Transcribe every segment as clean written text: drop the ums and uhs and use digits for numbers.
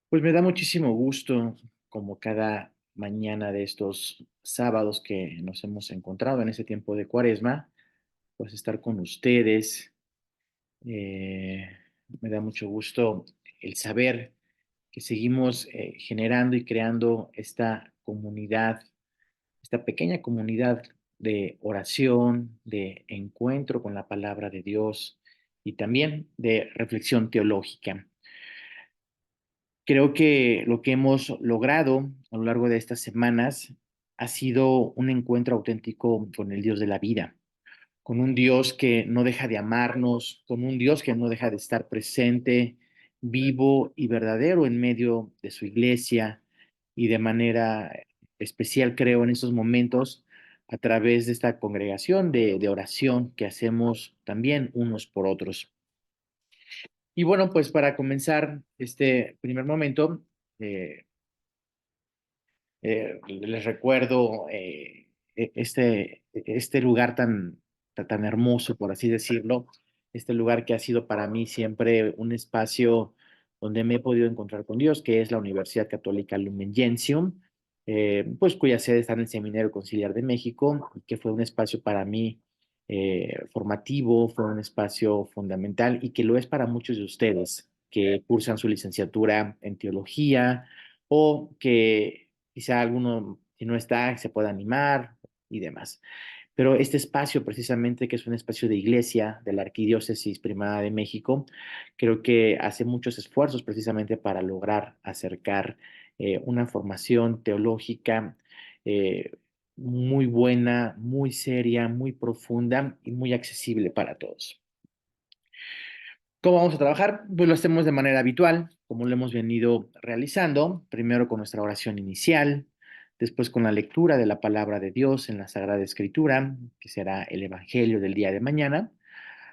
Pues me da muchísimo gusto, como cada mañana de estos sábados que nos hemos encontrado en ese tiempo de Cuaresma, pues estar con ustedes. Eh, Me da mucho gusto el saber que seguimos generando y creando esta comunidad, esta pequeña comunidad de oración, de encuentro con la palabra de Dios y también de reflexión teológica. Creo que lo que hemos logrado a lo largo de estas semanas ha sido un encuentro auténtico con el Dios de la vida, con un Dios que no deja de amarnos, con un Dios que no deja de estar presente, vivo y verdadero en medio de su iglesia y de manera especial, creo, en estos momentos a través de esta congregación de oración que hacemos también unos por otros. Y bueno, pues para comenzar este primer momento, eh, les recuerdo este lugar tan hermoso, por así decirlo, este lugar que ha sido para mí siempre un espacio donde me he podido encontrar con Dios, que es la Universidad Católica Lumen Gentium, pues cuya sede está en el Seminario Conciliar de México, y que fue un espacio para mí formativo, fue un espacio fundamental y que lo es para muchos de ustedes que cursan su licenciatura en teología o que quizá alguno, si no está, se pueda animar y demás. Pero este espacio, precisamente, que es un espacio de iglesia de la Arquidiócesis Primada de México, creo que hace muchos esfuerzos precisamente para lograr acercar una formación teológica eh, muy buena, muy seria, muy profunda y muy accesible para todos. ¿Cómo vamos a trabajar? Pues lo hacemos de manera habitual, como lo hemos venido realizando, primero con nuestra oración inicial, después con la lectura de la palabra de Dios en la Sagrada Escritura, que será el Evangelio del día de mañana.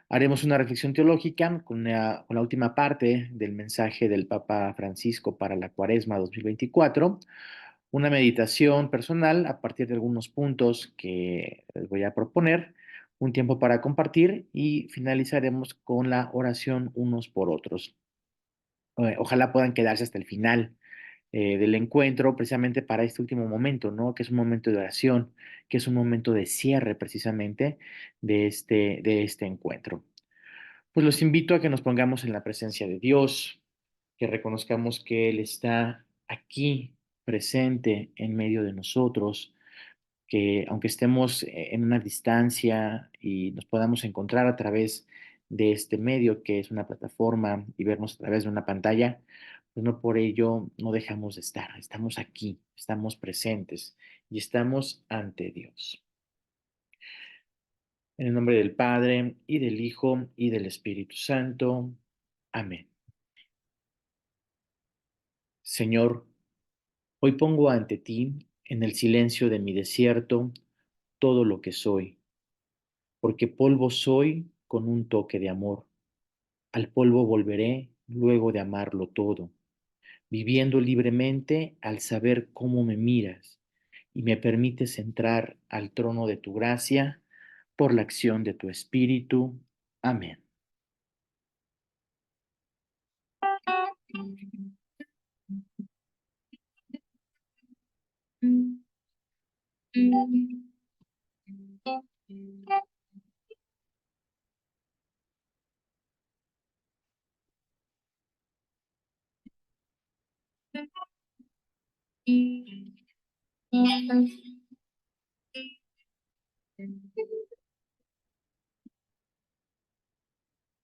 Haremos una reflexión teológica con la última parte del mensaje del Papa Francisco para la Cuaresma 2024, una meditación personal a partir de algunos puntos que les voy a proponer, un tiempo para compartir y finalizaremos con la oración unos por otros. Ojalá puedan quedarse hasta el final del encuentro, precisamente para este último momento, ¿no? Que es un momento de oración, que es un momento de cierre precisamente de este encuentro. Pues los invito a que nos pongamos en la presencia de Dios, que reconozcamos que Él está aquí presente en medio de nosotros, que aunque estemos en una distancia y nos podamos encontrar a través de este medio que es una plataforma y vernos a través de una pantalla, pues no por ello no dejamos de estar, estamos aquí, estamos presentes y estamos ante Dios. En el nombre del Padre y del Hijo y del Espíritu Santo. Amén. Señor, hoy pongo ante ti, en el silencio de mi desierto, todo lo que soy, porque polvo soy con un toque de amor. Al polvo volveré luego de amarlo todo, viviendo libremente al saber cómo me miras y me permites entrar al trono de tu gracia por la acción de tu Espíritu. Amén.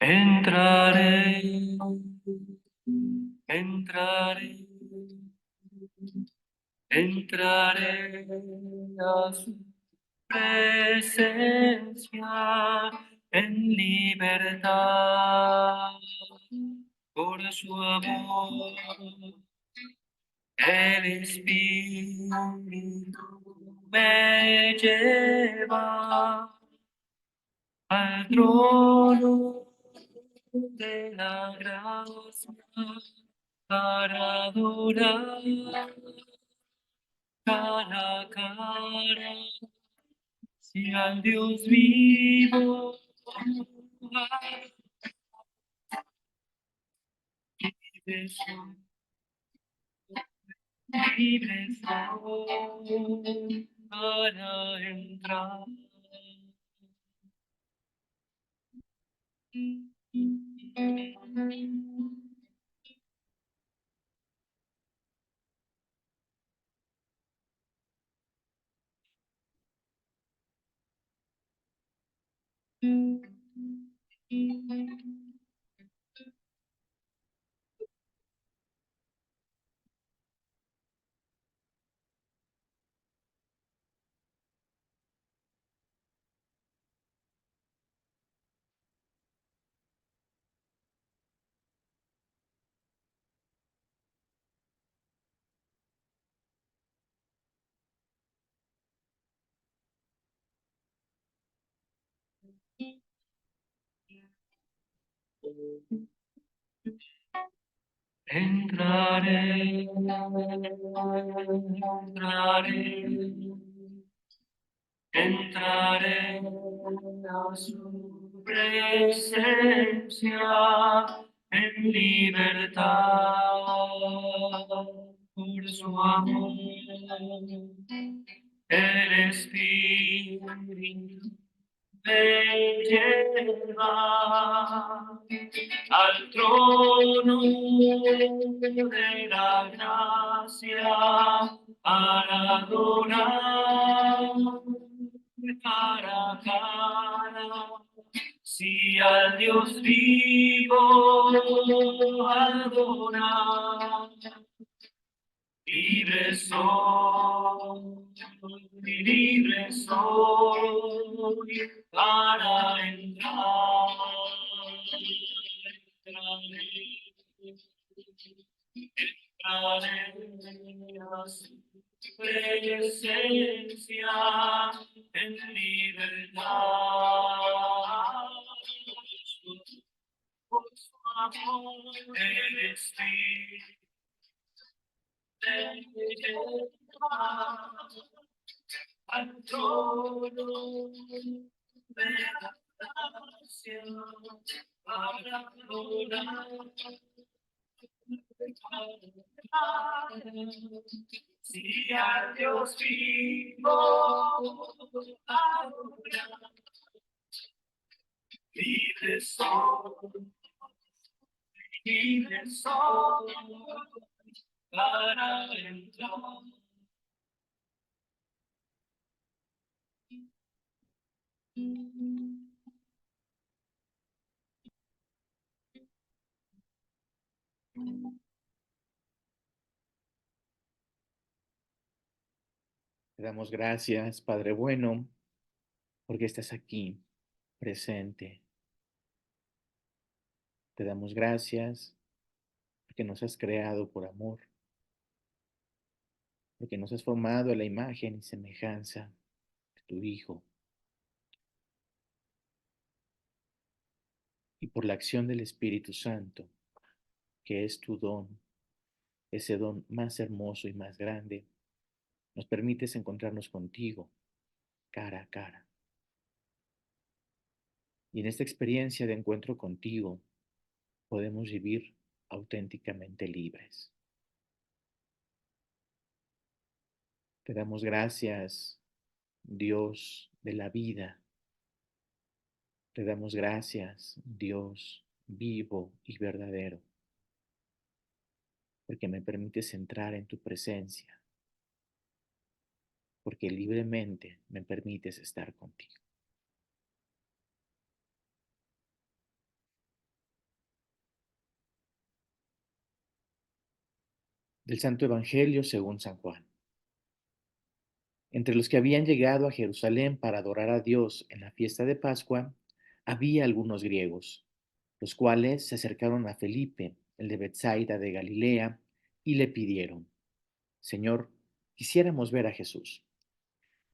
Entraré, entraré, entraré a su presencia en libertad por su amor. El Espíritu me lleva al trono de la gracia para adorar cara a cara, si al Dios vivo Jesús, libre soy para entrar. Entraré, entraré a su presencia en libertad por su amor. El Espíritu me lleva al trono de la gracia para adorar cara a cara. Si al Dios vivo adorar, libre soy, libre soy para entrar. Entraré a su presencia en libertad. Por su amor, el Espíritu me lleva al trono de la gracia para adorar. Si a Dios vivo adorar, libre soy, libre soy para entrar. Te damos gracias, Padre bueno, porque estás aquí, presente. Te damos gracias porque nos has creado por amor, porque nos has formado a la imagen y semejanza de tu Hijo, y por la acción del Espíritu Santo, que es tu don, ese don más hermoso y más grande, nos permites encontrarnos contigo, cara a cara. Y en esta experiencia de encuentro contigo, podemos vivir auténticamente libres. Te damos gracias, Dios de la vida. Te damos gracias, Dios vivo y verdadero, porque me permites entrar en tu presencia, porque libremente me permites estar contigo. Del Santo Evangelio según San Juan. Entre los que habían llegado a Jerusalén para adorar a Dios en la fiesta de Pascua, había algunos griegos, los cuales se acercaron a Felipe, el de Bethsaida de Galilea, y le pidieron: Señor, quisiéramos ver a Jesús.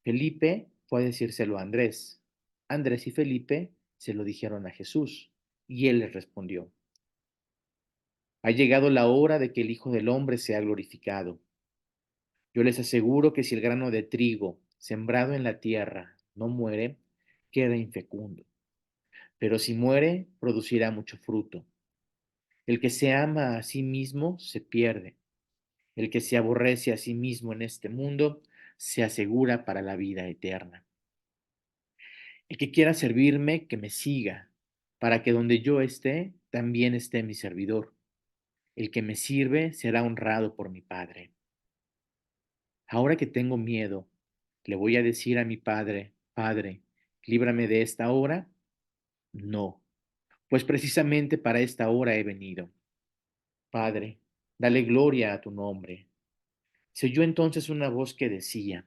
Felipe fue a decírselo a Andrés. Andrés y Felipe se lo dijeron a Jesús, y él les respondió: Ha llegado la hora de que el Hijo del Hombre sea glorificado. Yo les aseguro que si el grano de trigo sembrado en la tierra no muere, queda infecundo, pero si muere, producirá mucho fruto. El que se ama a sí mismo se pierde. El que se aborrece a sí mismo en este mundo se asegura para la vida eterna. El que quiera servirme, que me siga, para que donde yo esté, también esté mi servidor. El que me sirve será honrado por mi Padre. Ahora que tengo miedo, ¿le voy a decir a mi Padre, Padre, líbrame de esta hora? No, pues precisamente para esta hora he venido. Padre, dale gloria a tu nombre. Se oyó entonces una voz que decía,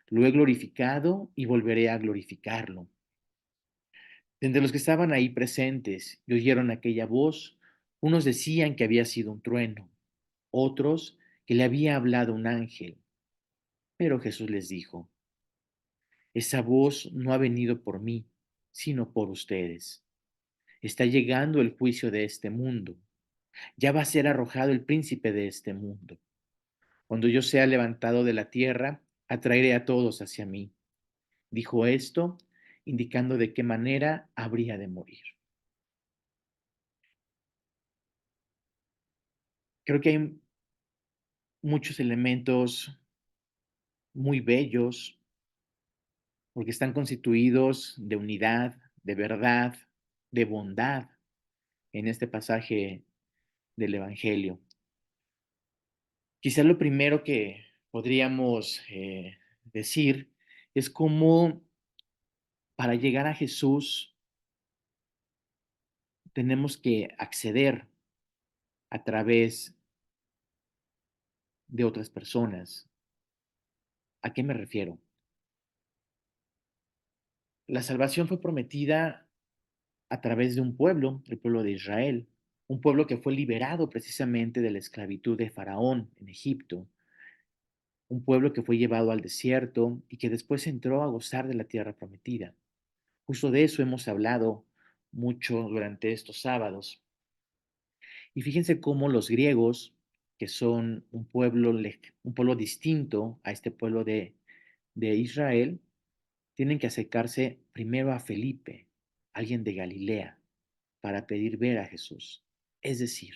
lo he glorificado y volveré a glorificarlo. De entre los que estaban ahí presentes y oyeron aquella voz, unos decían que había sido un trueno, otros que le había hablado un ángel. Pero Jesús les dijo, esa voz no ha venido por mí, sino por ustedes. Está llegando el juicio de este mundo. Ya va a ser arrojado el príncipe de este mundo. Cuando yo sea levantado de la tierra, atraeré a todos hacia mí. Dijo esto, indicando de qué manera habría de morir. Creo que hay muchos elementos muy bellos porque están constituidos de unidad, de verdad, de bondad en este pasaje del Evangelio. Quizá lo primero que podríamos decir es cómo para llegar a Jesús tenemos que acceder a través de otras personas. ¿A qué me refiero? La salvación fue prometida a través de un pueblo, el pueblo de Israel, un pueblo que fue liberado precisamente de la esclavitud de Faraón en Egipto, un pueblo que fue llevado al desierto y que después entró a gozar de la tierra prometida. Justo de eso hemos hablado mucho durante estos sábados. Y fíjense cómo los griegos, que son un pueblo distinto a este pueblo de Israel, tienen que acercarse primero a Felipe, alguien de Galilea, para pedir ver a Jesús. Es decir,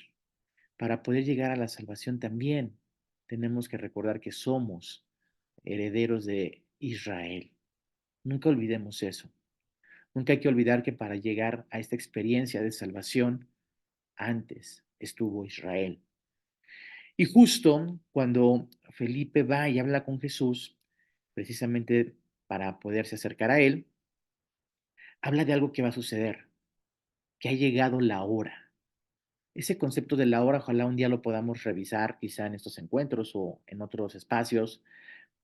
para poder llegar a la salvación también tenemos que recordar que somos herederos de Israel. Nunca olvidemos eso. Nunca hay que olvidar que para llegar a esta experiencia de salvación, antes estuvo Israel. Y justo cuando Felipe va y habla con Jesús, precisamente para poderse acercar a él, habla de algo que va a suceder, que ha llegado la hora. Ese concepto de la hora, ojalá un día lo podamos revisar, quizá en estos encuentros o en otros espacios,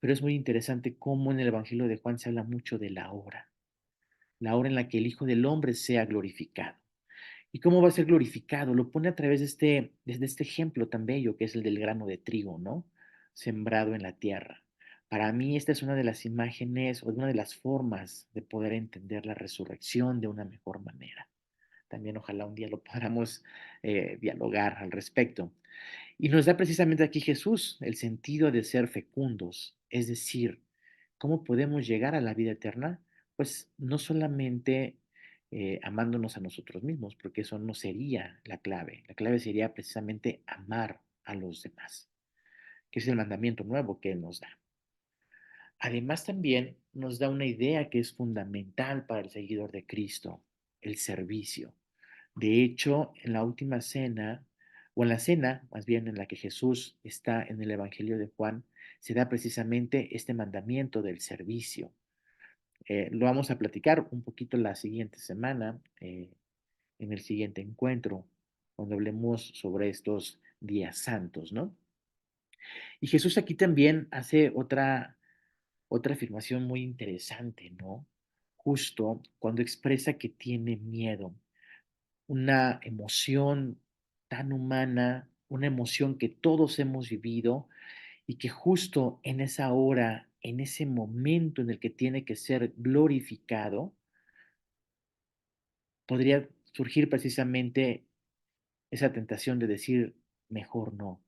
pero es muy interesante cómo en el Evangelio de Juan se habla mucho de la hora en la que el Hijo del Hombre sea glorificado. ¿Y cómo va a ser glorificado? Lo pone a través de este ejemplo tan bello que es el del grano de trigo, ¿no? Sembrado en la tierra. Para mí esta es una de las imágenes o una de las formas de poder entender la resurrección de una mejor manera. También ojalá un día lo podamos dialogar al respecto. Y nos da precisamente aquí Jesús el sentido de ser fecundos, es decir, ¿cómo podemos llegar a la vida eterna? Pues no solamente amándonos a nosotros mismos, porque eso no sería la clave sería precisamente amar a los demás, que es el mandamiento nuevo que Él nos da. Además también nos da una idea que es fundamental para el seguidor de Cristo, el servicio. De hecho, en la última cena, o en la cena, más bien en la que Jesús está en el Evangelio de Juan, se da precisamente este mandamiento del servicio. Lo vamos a platicar un poquito la siguiente semana, en el siguiente encuentro, cuando hablemos sobre estos días santos, ¿no? Y Jesús aquí también hace otra afirmación muy interesante, ¿no? Justo cuando expresa que tiene miedo, una emoción tan humana, una emoción que todos hemos vivido y que justo en esa hora, en ese momento en el que tiene que ser glorificado, podría surgir precisamente esa tentación de decir, mejor no.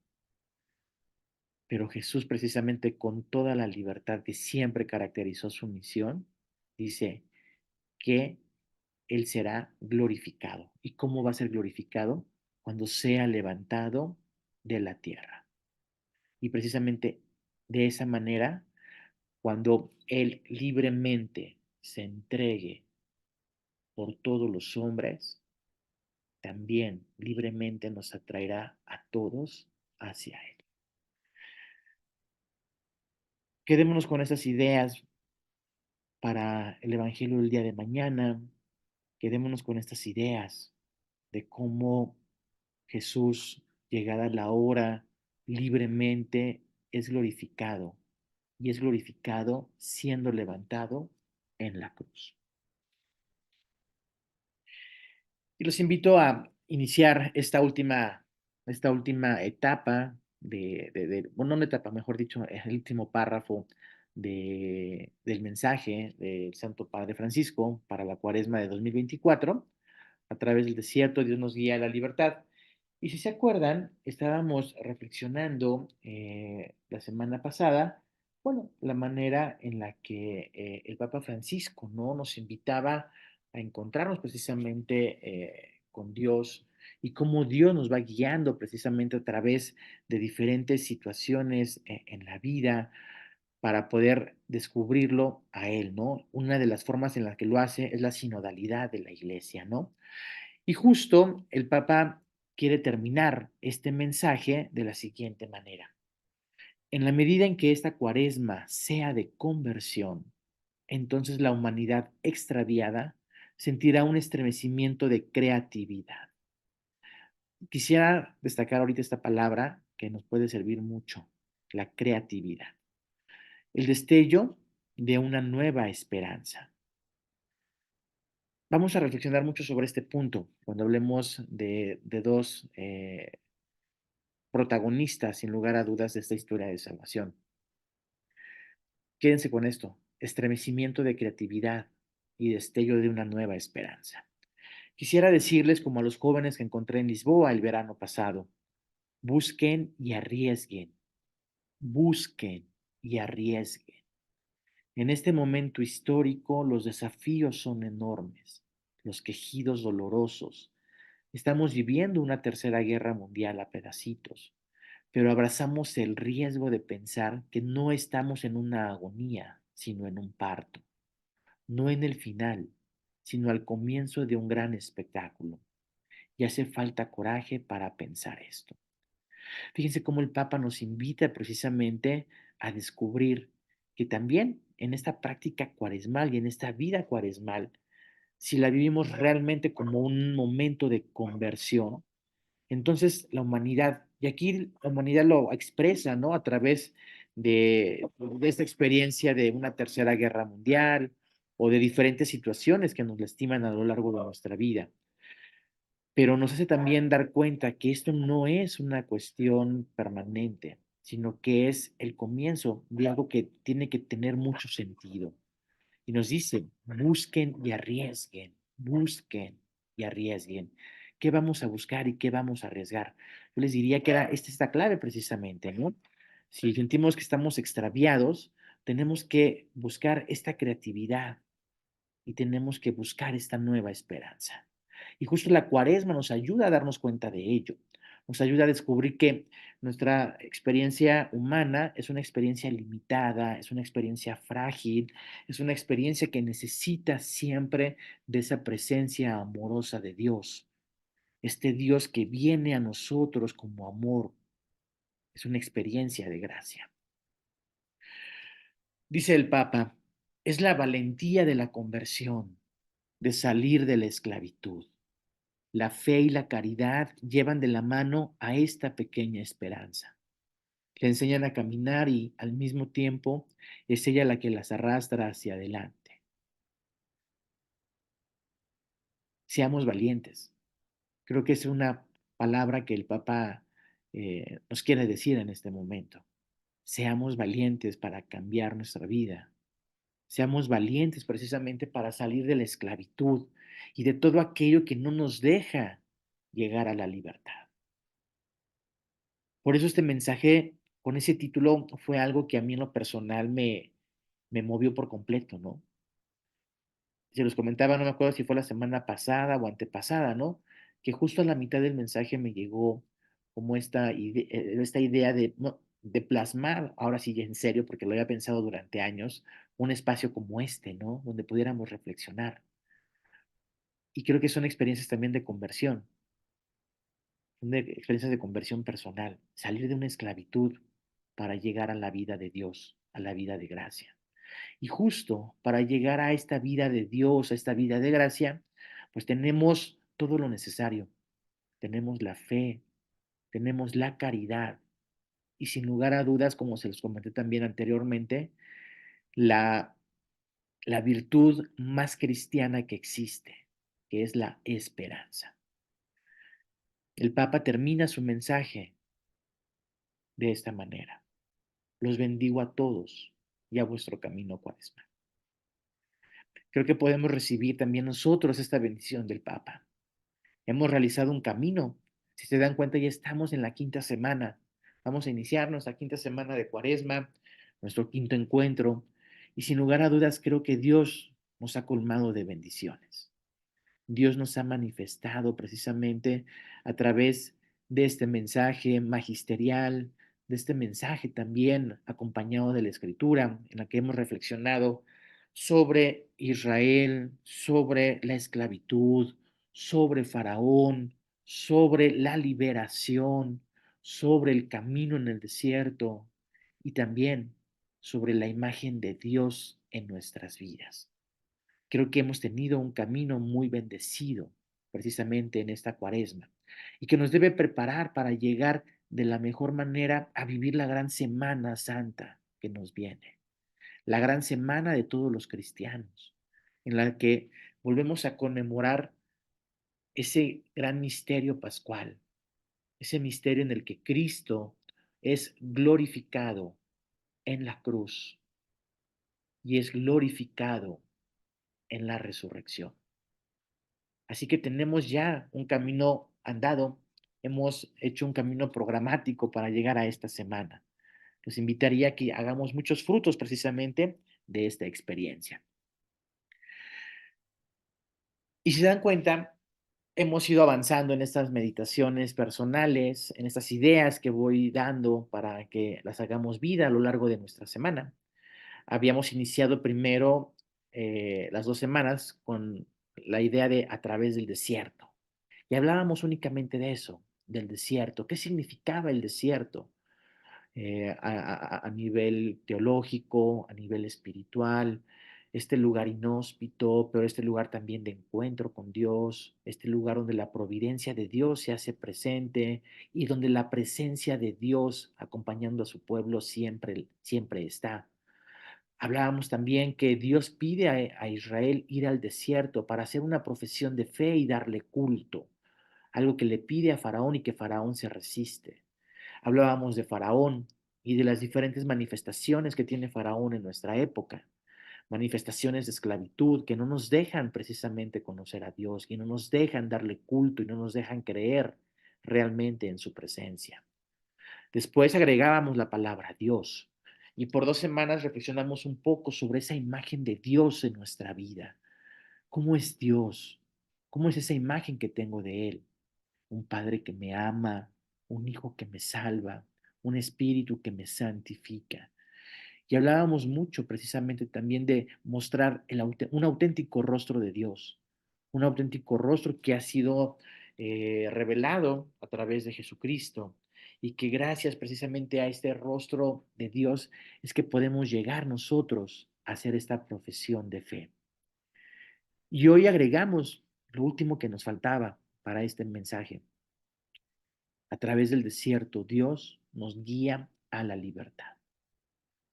Pero Jesús precisamente con toda la libertad que siempre caracterizó su misión, dice que Él será glorificado. ¿Y cómo va a ser glorificado? cuando sea levantado de la tierra. Y precisamente de esa manera, cuando Él libremente se entregue por todos los hombres, también libremente nos atraerá a todos hacia Él. Quedémonos con esas ideas para el Evangelio del día de mañana. Quedémonos con estas ideas de cómo Jesús, llegada la hora, libremente es glorificado y es glorificado siendo levantado en la cruz. Y los invito a iniciar esta última etapa bueno, no una etapa, mejor dicho, el último párrafo del mensaje del Santo Padre Francisco para la Cuaresma de 2024. A través del desierto, Dios nos guía a la libertad. Y si se acuerdan, estábamos reflexionando la semana pasada, bueno, la manera en la que el Papa Francisco, ¿no? Nos invitaba a encontrarnos precisamente con Dios y cómo Dios nos va guiando precisamente a través de diferentes situaciones en la vida para poder descubrirlo a Él, ¿no? Una de las formas en las que lo hace es la sinodalidad de la Iglesia, ¿no? Y justo el Papa quiere terminar este mensaje de la siguiente manera. En la medida en que esta cuaresma sea de conversión, entonces la humanidad extraviada sentirá un estremecimiento de creatividad. Quisiera destacar ahorita esta palabra que nos puede servir mucho, la creatividad, el destello de una nueva esperanza. Vamos a reflexionar mucho sobre este punto cuando hablemos de dos protagonistas, sin lugar a dudas, de esta historia de salvación. Quédense con esto, estremecimiento de creatividad y destello de una nueva esperanza. Quisiera decirles, como a los jóvenes que encontré en Lisboa el verano pasado, busquen y arriesguen, busquen y arriesguen. En este momento histórico los desafíos son enormes, los quejidos dolorosos. Estamos viviendo una tercera guerra mundial a pedacitos, pero abrazamos el riesgo de pensar que no estamos en una agonía, sino en un parto, no en el final, sino al comienzo de un gran espectáculo. Y hace falta coraje para pensar esto. Fíjense cómo el Papa nos invita precisamente a descubrir que también en esta práctica cuaresmal y en esta vida cuaresmal, si la vivimos realmente como un momento de conversión, entonces la humanidad, y aquí la humanidad lo expresa, ¿no? A través de esta experiencia de una tercera guerra mundial o de diferentes situaciones que nos lastiman a lo largo de nuestra vida. Pero nos hace también dar cuenta que esto no es una cuestión permanente, sino que es el comienzo de algo que tiene que tener mucho sentido. Y nos dice, busquen y arriesguen, busquen y arriesguen. ¿Qué vamos a buscar y qué vamos a arriesgar? Yo les diría que era esta clave precisamente, ¿no? Si sentimos que estamos extraviados, tenemos que buscar esta creatividad y tenemos que buscar esta nueva esperanza. Y justo la cuaresma nos ayuda a darnos cuenta de ello. Nos ayuda a descubrir que nuestra experiencia humana es una experiencia limitada, es una experiencia frágil, es una experiencia que necesita siempre de esa presencia amorosa de Dios. Este Dios que viene a nosotros como amor es una experiencia de gracia. Dice el Papa, es la valentía de la conversión, de salir de la esclavitud. La fe y la caridad llevan de la mano a esta pequeña esperanza. Le enseñan a caminar y al mismo tiempo es ella la que las arrastra hacia adelante. Seamos valientes. Creo que es una palabra que el Papa nos quiere decir en este momento. Seamos valientes para cambiar nuestra vida. Seamos valientes precisamente para salir de la esclavitud y de todo aquello que no nos deja llegar a la libertad. Por eso este mensaje con ese título fue algo que a mí en lo personal me movió por completo, ¿no? Se los comentaba, no me acuerdo si fue la semana pasada o antepasada, ¿no? que justo a la mitad del mensaje me llegó como esta idea de, no, de plasmar, ahora sí ya en serio, porque lo había pensado durante años, un espacio como este, ¿no? Donde pudiéramos reflexionar. Y creo que son experiencias también de conversión, son experiencias de conversión personal, salir de una esclavitud para llegar a la vida de Dios, a la vida de gracia. Y justo para llegar a esta vida de Dios, a esta vida de gracia, pues tenemos todo lo necesario. Tenemos la fe, tenemos la caridad y sin lugar a dudas, como se los comenté también anteriormente, la, la virtud más cristiana que existe, que es la esperanza. El Papa termina su mensaje de esta manera. Los bendigo a todos y a vuestro camino cuaresma. Creo que podemos recibir también nosotros esta bendición del Papa. Hemos realizado un camino. Si se dan cuenta, ya estamos en la quinta semana. Vamos a iniciar nuestra quinta semana de Cuaresma, nuestro quinto encuentro. Y sin lugar a dudas, creo que Dios nos ha colmado de bendiciones. Dios nos ha manifestado precisamente a través de este mensaje magisterial, de este mensaje también acompañado de la escritura, en la que hemos reflexionado sobre Israel, sobre la esclavitud, sobre Faraón, sobre la liberación, sobre el camino en el desierto y también sobre la imagen de Dios en nuestras vidas. Creo que hemos tenido un camino muy bendecido precisamente en esta cuaresma y que nos debe preparar para llegar de la mejor manera a vivir la gran Semana Santa que nos viene, la gran semana de todos los cristianos, en la que volvemos a conmemorar ese gran misterio pascual, ese misterio en el que Cristo es glorificado en la cruz y es glorificado en la resurrección. Así que tenemos ya un camino andado, hemos hecho un camino programático para llegar a esta semana. Los invitaría a que hagamos muchos frutos precisamente de esta experiencia. Y si se dan cuenta, hemos ido avanzando en estas meditaciones personales, en estas ideas que voy dando para que las hagamos vida a lo largo de nuestra semana. Habíamos iniciado primero las 2 semanas con la idea de a través del desierto. Y hablábamos únicamente de eso, del desierto. ¿Qué significaba el desierto? A nivel teológico, a nivel espiritual, este lugar inhóspito, pero este lugar también de encuentro con Dios, este lugar donde la providencia de Dios se hace presente y donde la presencia de Dios acompañando a su pueblo siempre, siempre está. Hablábamos también que Dios pide a Israel ir al desierto para hacer una profesión de fe y darle culto, algo que le pide a Faraón y que Faraón se resiste. Hablábamos de Faraón y de las diferentes manifestaciones que tiene Faraón en nuestra época, manifestaciones de esclavitud que no nos dejan precisamente conocer a Dios, que no nos dejan darle culto y no nos dejan creer realmente en su presencia. Después agregábamos la palabra Dios y por 2 semanas reflexionamos un poco sobre esa imagen de Dios en nuestra vida. ¿Cómo es Dios? ¿Cómo es esa imagen que tengo de Él? Un Padre que me ama, un Hijo que me salva, un Espíritu que me santifica. Y hablábamos mucho precisamente también de mostrar un auténtico rostro de Dios, un auténtico rostro que ha sido revelado a través de Jesucristo y que gracias precisamente a este rostro de Dios es que podemos llegar nosotros a hacer esta profesión de fe. Y hoy agregamos lo último que nos faltaba para este mensaje. A través del desierto, Dios nos guía a la libertad.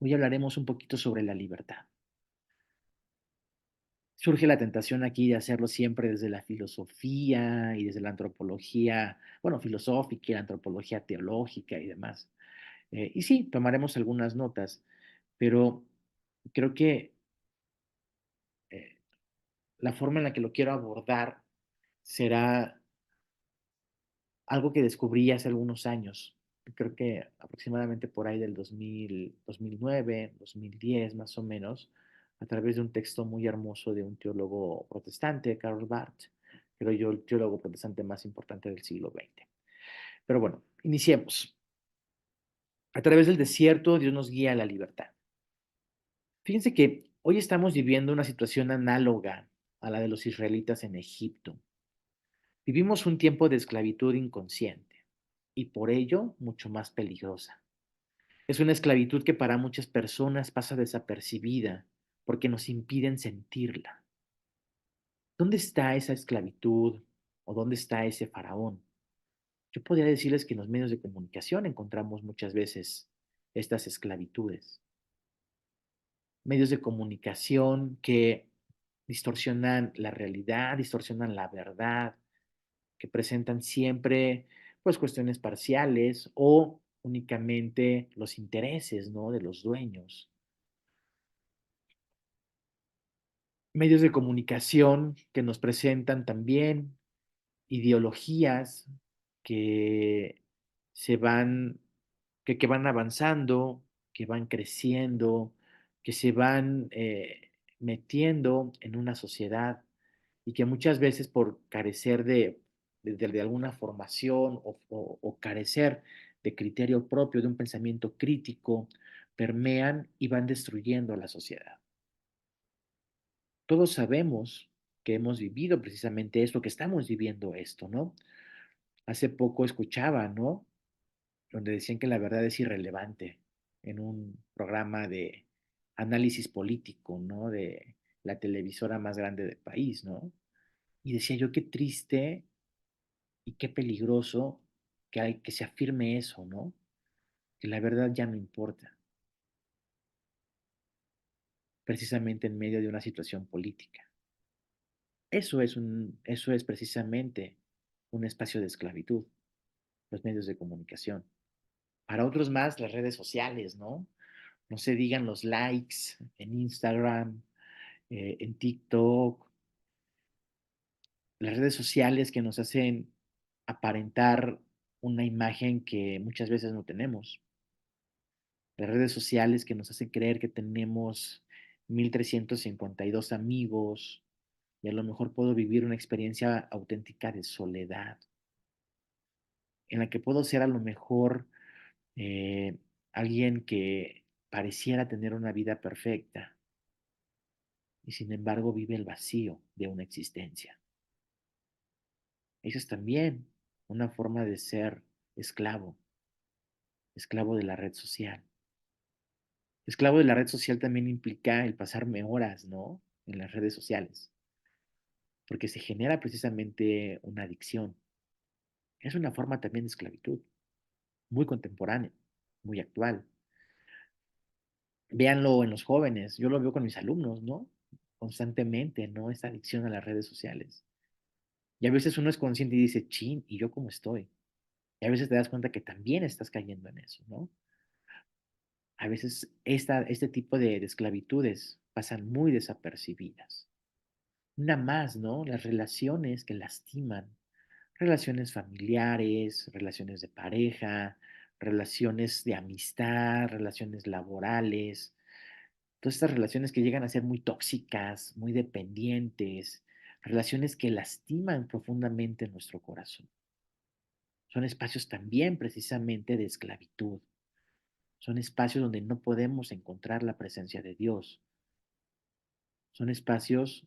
Hoy hablaremos un poquito sobre la libertad. Surge la tentación aquí de hacerlo siempre desde la filosofía y desde la antropología, bueno, filosófica y la antropología teológica y demás. Y sí, tomaremos algunas notas, pero creo que eh, la forma en la que lo quiero abordar será algo que descubrí hace algunos años. Creo que aproximadamente por ahí del 2000, 2009, 2010 más o menos, a través de un texto muy hermoso de un teólogo protestante, Karl Barth, creo yo, el teólogo protestante más importante del siglo XX. Pero bueno, iniciemos. A través del desierto, Dios nos guía a la libertad. Fíjense que hoy estamos viviendo una situación análoga a la de los israelitas en Egipto. Vivimos un tiempo de esclavitud inconsciente y por ello mucho más peligrosa. Es una esclavitud que para muchas personas pasa desapercibida porque nos impiden sentirla. ¿Dónde está esa esclavitud o dónde está ese faraón? Yo podría decirles que en los medios de comunicación encontramos muchas veces estas esclavitudes. Medios de comunicación que distorsionan la realidad, distorsionan la verdad, que presentan siempre pues cuestiones parciales o únicamente los intereses, ¿no?, de los dueños. Medios de comunicación que nos presentan también ideologías que se van, que van avanzando, que van creciendo, que se van metiendo en una sociedad y que muchas veces por carecer de alguna formación o carecer de criterio propio, de un pensamiento crítico, permean y van destruyendo a la sociedad. Todos sabemos que hemos vivido precisamente esto, que estamos viviendo esto, ¿no? Hace poco escuchaba, ¿no? Donde decían que la verdad es irrelevante en un programa de análisis político, ¿no? De la televisora más grande del país, ¿no? Y decía yo, qué triste y qué peligroso que hay que se afirme eso, ¿no? Que la verdad ya no importa, precisamente en medio de una situación política. Eso es precisamente un espacio de esclavitud, los medios de comunicación. Para otros más, las redes sociales, ¿no? No se digan los likes en Instagram, en TikTok, las redes sociales que nos hacen aparentar una imagen que muchas veces no tenemos. Las redes sociales que nos hacen creer que tenemos 1352 amigos y a lo mejor puedo vivir una experiencia auténtica de soledad, en la que puedo ser a lo mejor eh, alguien que pareciera tener una vida perfecta y sin embargo vive el vacío de una existencia. Eso es también una forma de ser esclavo, esclavo de la red social. Esclavo de la red social también implica el pasarme horas, ¿no? En las redes sociales, porque se genera precisamente una adicción. Es una forma también de esclavitud, muy contemporánea, muy actual. Véanlo en los jóvenes, yo lo veo con mis alumnos, ¿no? Constantemente, ¿no? Esta adicción a las redes sociales. Y a veces uno es consciente y dice, chin, ¿y yo cómo estoy? Y a veces te das cuenta que también estás cayendo en eso, ¿no? A veces este tipo de esclavitudes pasan muy desapercibidas. Una más, ¿no? Las relaciones que lastiman, relaciones familiares, relaciones de pareja, relaciones de amistad, relaciones laborales, todas estas relaciones que llegan a ser muy tóxicas, muy dependientes, relaciones que lastiman profundamente nuestro corazón. Son espacios también precisamente de esclavitud. Son espacios donde no podemos encontrar la presencia de Dios. Son espacios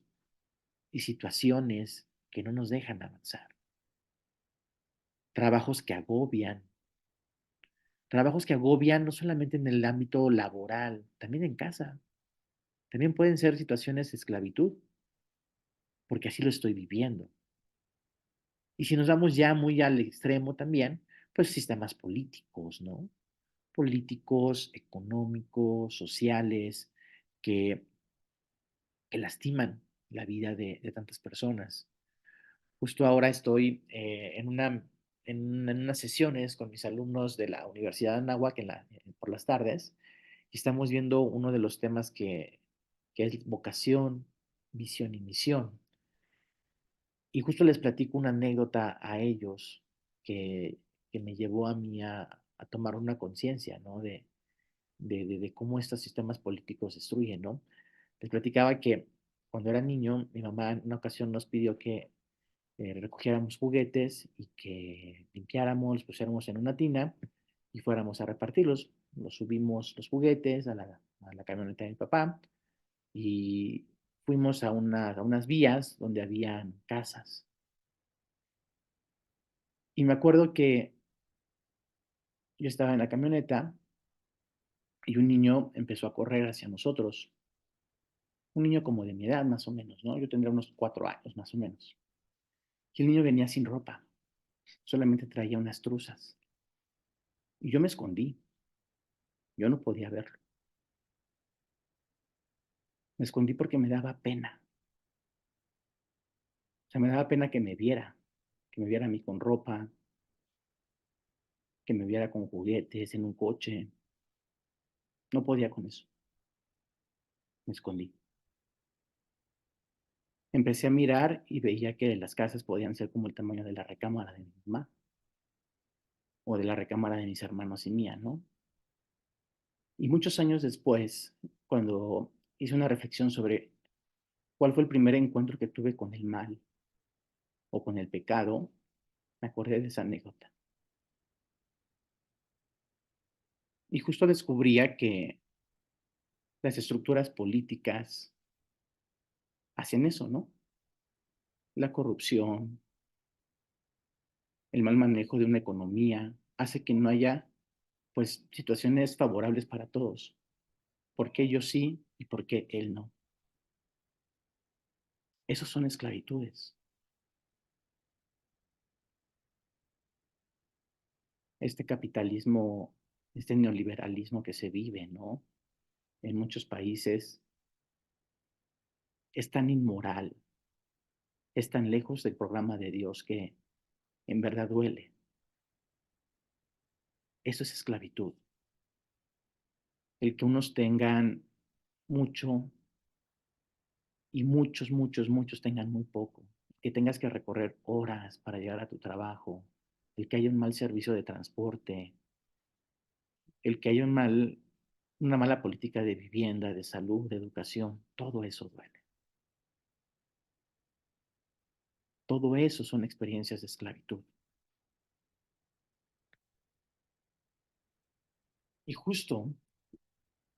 y situaciones que no nos dejan avanzar. Trabajos que agobian. Trabajos que agobian no solamente en el ámbito laboral, también en casa. También pueden ser situaciones de esclavitud, porque así lo estoy viviendo. Y si nos vamos ya muy al extremo también, pues sistemas políticos, ¿no? Políticos, económicos, sociales, que, que lastiman la vida de tantas personas. Justo ahora estoy en unas sesiones con mis alumnos de la Universidad de Anáhuac por las tardes y estamos viendo uno de los temas que es vocación, visión y misión. Y justo les platico una anécdota a ellos que, que me llevó a mí a tomar una conciencia, ¿no? De cómo estos sistemas políticos destruyen, ¿no? Les platicaba que cuando era niño, mi mamá en una ocasión nos pidió que recogiéramos juguetes y que limpiáramos, los pusiéramos en una tina y fuéramos a repartirlos. Los subimos los juguetes a la camioneta de mi papá y fuimos a unas vías donde habían casas. Y me acuerdo que yo estaba en la camioneta y un niño empezó a correr hacia nosotros. Un niño como de mi edad, más o menos, ¿no? Yo tendría unos 4 años, más o menos. Y el niño venía sin ropa, solamente traía unas truzas. Y yo me escondí, yo no podía verlo. Me escondí porque me daba pena. O sea, me daba pena que me viera a mí con ropa, que me viera con juguetes en un coche. No podía con eso. Me escondí. Empecé a mirar y veía que las casas podían ser como el tamaño de la recámara de mi mamá o de la recámara de mis hermanos y mía, ¿no? Y muchos años después, cuando hice una reflexión sobre cuál fue el primer encuentro que tuve con el mal o con el pecado, me acordé de esa anécdota. Y justo descubría que las estructuras políticas hacen eso, ¿no? La corrupción, el mal manejo de una economía, hace que no haya, pues, situaciones favorables para todos. ¿Por qué yo sí y por qué él no? Esos son esclavitudes. Este capitalismo, este neoliberalismo que se vive, ¿no? En muchos países es tan inmoral, es tan lejos del programa de Dios que en verdad duele. Eso es esclavitud. El que unos tengan mucho y muchos tengan muy poco. Que tengas que recorrer horas para llegar a tu trabajo. El que haya un mal servicio de transporte. El que haya una mala política de vivienda, de salud, de educación. Todo eso duele. Todo eso son experiencias de esclavitud. Y justo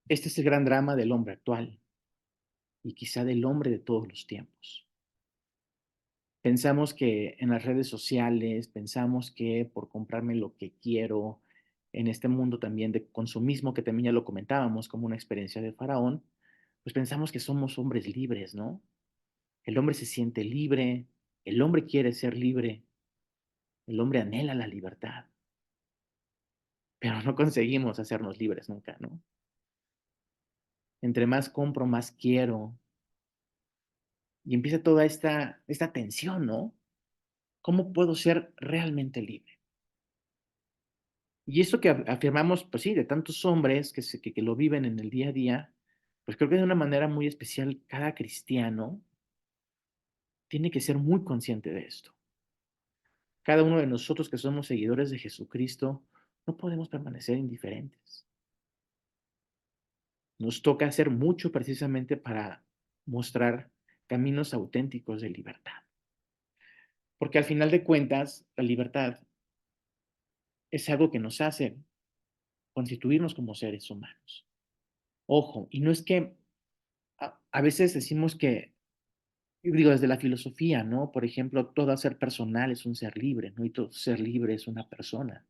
este es el gran drama del hombre actual y quizá del hombre de todos los tiempos. Pensamos que en las redes sociales, pensamos que por comprarme lo que quiero, en este mundo también de consumismo, que también ya lo comentábamos como una experiencia de faraón, pues pensamos que somos hombres libres, ¿no? El hombre se siente libre, el hombre quiere ser libre, el hombre anhela la libertad, pero no conseguimos hacernos libres nunca, ¿no? Entre más compro, más quiero, y empieza toda esta tensión, ¿no? ¿Cómo puedo ser realmente libre? Y esto que afirmamos, pues sí, de tantos hombres que lo viven en el día a día, pues creo que de una manera muy especial cada cristiano tiene que ser muy consciente de esto. Cada uno de nosotros que somos seguidores de Jesucristo, no podemos permanecer indiferentes. Nos toca hacer mucho precisamente para mostrar caminos auténticos de libertad. Porque al final de cuentas, la libertad es algo que nos hace constituirnos como seres humanos. Ojo, y no es que a veces decimos que, digo, desde la filosofía, ¿no? Por ejemplo, todo ser personal es un ser libre, ¿no? Y todo ser libre es una persona.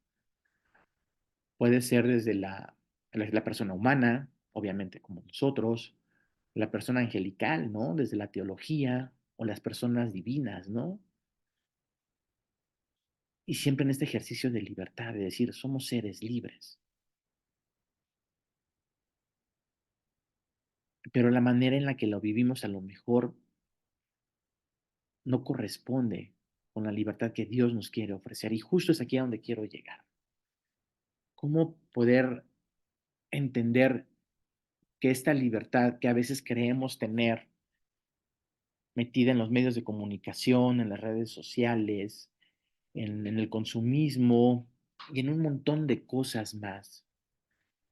Puede ser desde la persona humana, obviamente como nosotros, la persona angelical, ¿no? Desde la teología, o las personas divinas, ¿no? Y siempre en este ejercicio de libertad, de decir, somos seres libres. Pero la manera en la que lo vivimos a lo mejor no corresponde con la libertad que Dios nos quiere ofrecer. Y justo es aquí a donde quiero llegar. ¿Cómo poder entender que esta libertad que a veces creemos tener metida en los medios de comunicación, en las redes sociales, en el consumismo y en un montón de cosas más,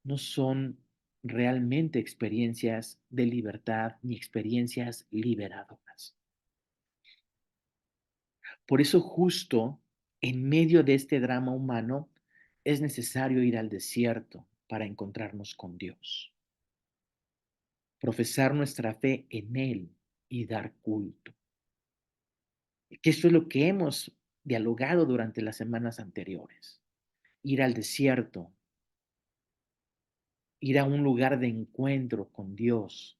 no son realmente experiencias de libertad ni experiencias liberadoras? Por eso justo en medio de este drama humano es necesario ir al desierto para encontrarnos con Dios, profesar nuestra fe en Él y dar culto. Que esto es lo que hemos dialogado durante las semanas anteriores. Ir al desierto, ir a un lugar de encuentro con Dios,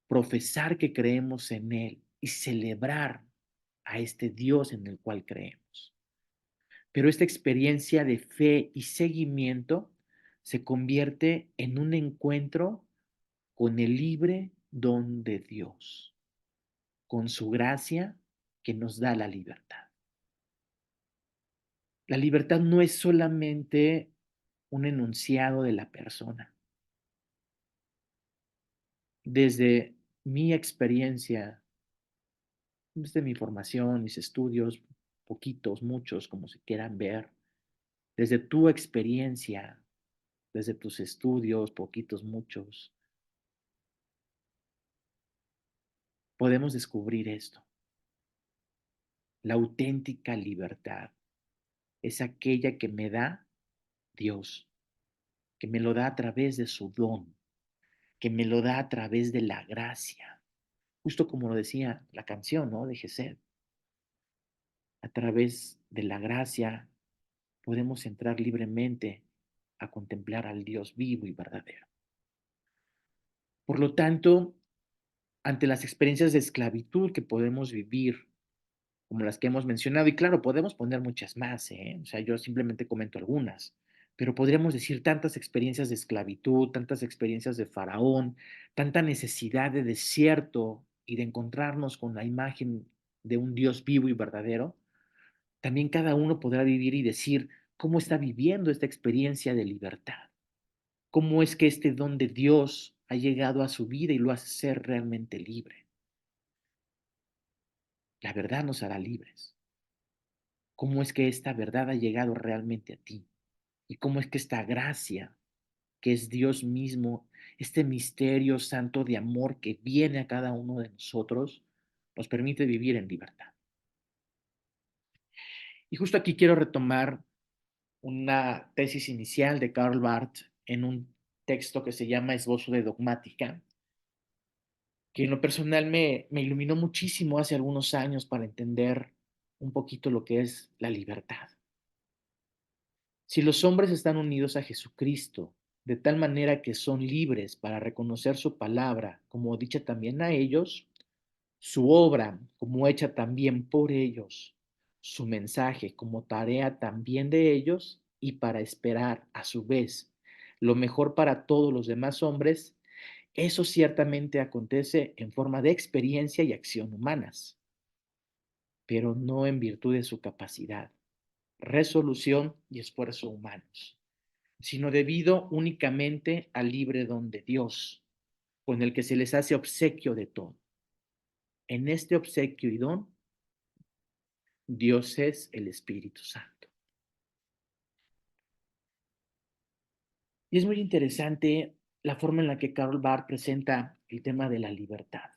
profesar que creemos en Él y celebrar a este Dios en el cual creemos. Pero esta experiencia de fe y seguimiento se convierte en un encuentro con el libre don de Dios, con su gracia que nos da la libertad. La libertad no es solamente un enunciado de la persona. Desde mi experiencia, desde mi formación, mis estudios, poquitos, muchos, como se quieran ver, desde tu experiencia, desde tus estudios, poquitos, muchos, podemos descubrir esto. La auténtica libertad es aquella que me da Dios, que me lo da a través de su don, que me lo da a través de la gracia. Justo como lo decía la canción, ¿no? De Gesed. A través de la gracia podemos entrar libremente a contemplar al Dios vivo y verdadero. Por lo tanto, ante las experiencias de esclavitud que podemos vivir, como las que hemos mencionado, y claro, podemos poner muchas más, ¿eh? O sea, yo simplemente comento algunas, pero podríamos decir tantas experiencias de esclavitud, tantas experiencias de faraón, tanta necesidad de desierto y de encontrarnos con la imagen de un Dios vivo y verdadero. También cada uno podrá vivir y decir cómo está viviendo esta experiencia de libertad, cómo es que este don de Dios ha llegado a su vida y lo hace ser realmente libre. La verdad nos hará libres. ¿Cómo es que esta verdad ha llegado realmente a ti? ¿Y cómo es que esta gracia, que es Dios mismo, este misterio santo de amor que viene a cada uno de nosotros, nos permite vivir en libertad? Y justo aquí quiero retomar una tesis inicial de Karl Barth en un texto que se llama Esbozo de Dogmática, que en lo personal me iluminó muchísimo hace algunos años para entender un poquito lo que es la libertad. Si los hombres están unidos a Jesucristo, de tal manera que son libres para reconocer su palabra como dicha también a ellos, su obra como hecha también por ellos, su mensaje como tarea también de ellos y para esperar a su vez lo mejor para todos los demás hombres, eso ciertamente acontece en forma de experiencia y acción humanas, pero no en virtud de su capacidad, resolución y esfuerzo humanos, sino debido únicamente al libre don de Dios, con el que se les hace obsequio de todo. En este obsequio y don, Dios es el Espíritu Santo. Y es muy interesante la forma en la que Karl Barth presenta el tema de la libertad.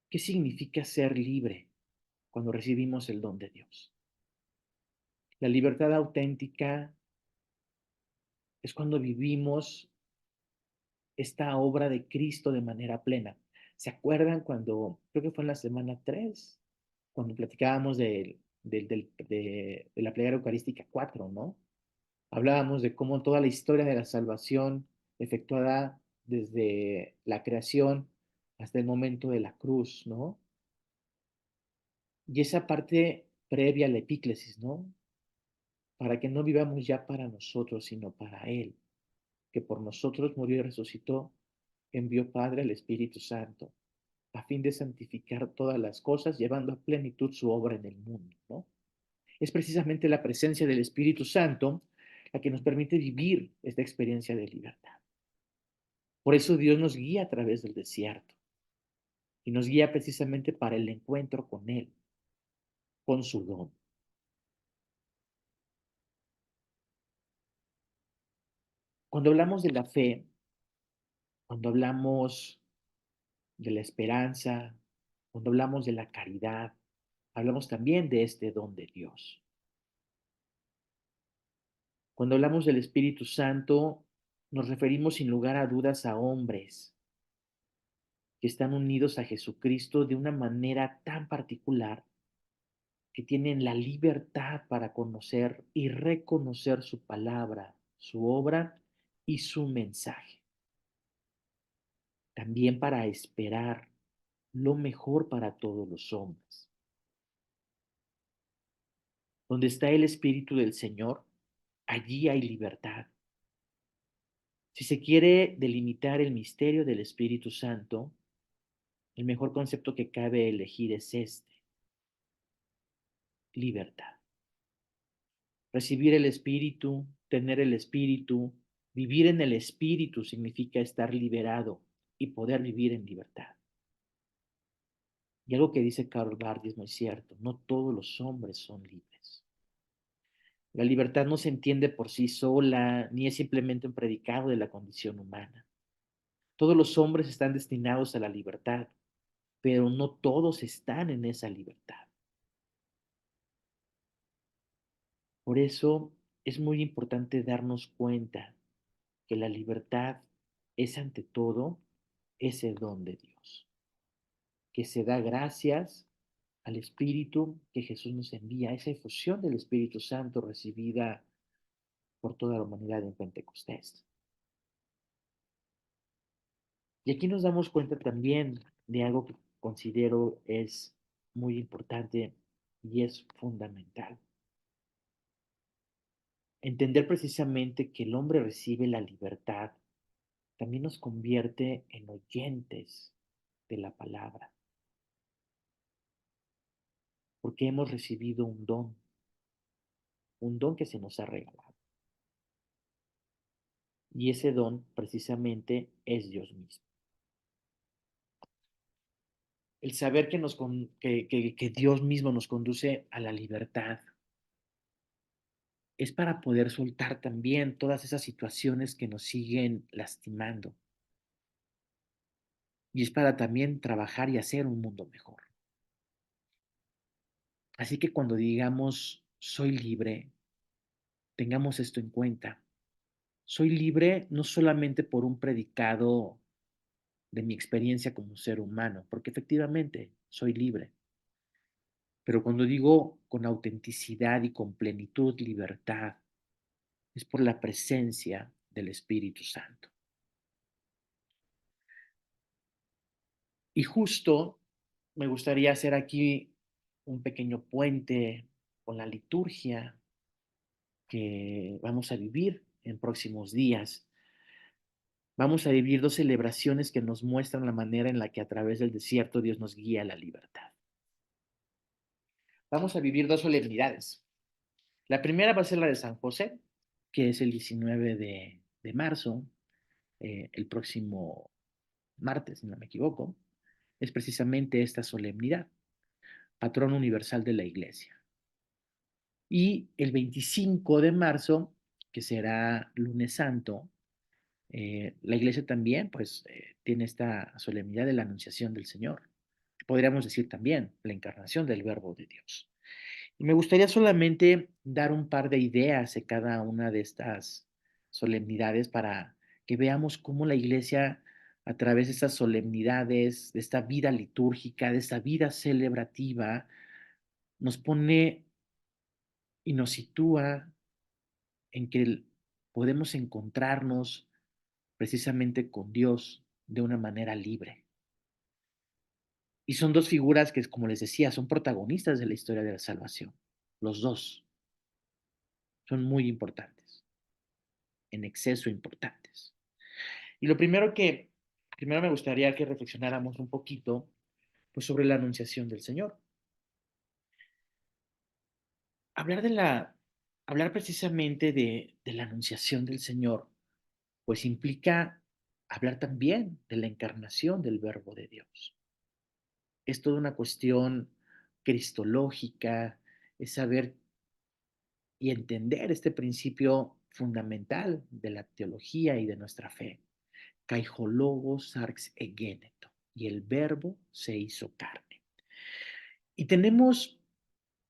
¿Qué significa ser libre cuando recibimos el don de Dios? La libertad auténtica es cuando vivimos esta obra de Cristo de manera plena. ¿Se acuerdan cuando, creo que fue en la semana 3 cuando platicábamos de la plegaria eucarística 4, ¿no? Hablábamos de cómo toda la historia de la salvación efectuada desde la creación hasta el momento de la cruz, ¿no? Y esa parte previa a la epíclesis, ¿no? Para que no vivamos ya para nosotros, sino para Él, que por nosotros murió y resucitó, envió Padre al Espíritu Santo, a fin de santificar todas las cosas, llevando a plenitud su obra en el mundo, ¿no? Es precisamente la presencia del Espíritu Santo la que nos permite vivir esta experiencia de libertad. Por eso Dios nos guía a través del desierto y nos guía precisamente para el encuentro con Él, con su don. Cuando hablamos de la fe, cuando hablamos de la esperanza, Cuando hablamos de la caridad, hablamos también de este don de Dios. Cuando hablamos del Espíritu Santo, nos referimos sin lugar a dudas a hombres que están unidos a Jesucristo de una manera tan particular que tienen la libertad para conocer y reconocer su palabra, su obra y su mensaje. También para esperar lo mejor para todos los hombres. Donde está el Espíritu del Señor, allí hay libertad. Si se quiere delimitar el misterio del Espíritu Santo, el mejor concepto que cabe elegir es este: libertad. Recibir el Espíritu, tener el Espíritu, vivir en el Espíritu significa estar liberado y poder vivir en libertad. Y algo que dice Karl Barth es muy cierto: no todos los hombres son libres. La libertad no se entiende por sí sola, ni es simplemente un predicado de la condición humana. Todos los hombres están destinados a la libertad, pero no todos están en esa libertad. Por eso es muy importante darnos cuenta que la libertad es ante todo ese don de Dios, que se da gracias al Espíritu que Jesús nos envía, esa efusión del Espíritu Santo recibida por toda la humanidad en Pentecostés. Y aquí nos damos cuenta también de algo que considero es muy importante y es fundamental. Entender precisamente que el hombre recibe la libertad también nos convierte en oyentes de la palabra, porque hemos recibido un don que se nos ha regalado. Y ese don precisamente es Dios mismo. El saber que Dios mismo nos conduce a la libertad es para poder soltar también todas esas situaciones que nos siguen lastimando. Y es para también trabajar y hacer un mundo mejor. Así que cuando digamos soy libre, tengamos esto en cuenta. Soy libre no solamente por un predicado de mi experiencia como ser humano, porque efectivamente soy libre. Pero cuando digo con autenticidad y con plenitud libertad, es por la presencia del Espíritu Santo. Y justo me gustaría hacer aquí un pequeño puente con la liturgia que vamos a vivir en próximos días. Vamos a vivir dos celebraciones que nos muestran la manera en la que a través del desierto Dios nos guía a la libertad. Vamos a vivir dos solemnidades. La primera va a ser la de San José, que es el 19 de marzo, el próximo martes, si no me equivoco. Es precisamente esta solemnidad, patrón universal de la Iglesia. Y el 25 de marzo, que será lunes santo, la Iglesia también pues tiene esta solemnidad de la Anunciación del Señor. Podríamos decir también la encarnación del Verbo de Dios. Y me gustaría solamente dar un par de ideas de cada una de estas solemnidades para que veamos cómo la Iglesia, a través de estas solemnidades, de esta vida litúrgica, de esta vida celebrativa, nos pone y nos sitúa en que podemos encontrarnos precisamente con Dios de una manera libre. Y son dos figuras que, como les decía, son protagonistas de la historia de la salvación. Los dos son muy importantes, en exceso importantes. Y primero me gustaría que reflexionáramos un poquito pues, sobre la anunciación del Señor. Hablar, de la, hablar precisamente de la anunciación del Señor, pues implica hablar también de la encarnación del Verbo de Dios. Es toda una cuestión cristológica, es saber y entender este principio fundamental de la teología y de nuestra fe. Kai ho logos sarx egeneto, y el verbo se hizo carne. Y tenemos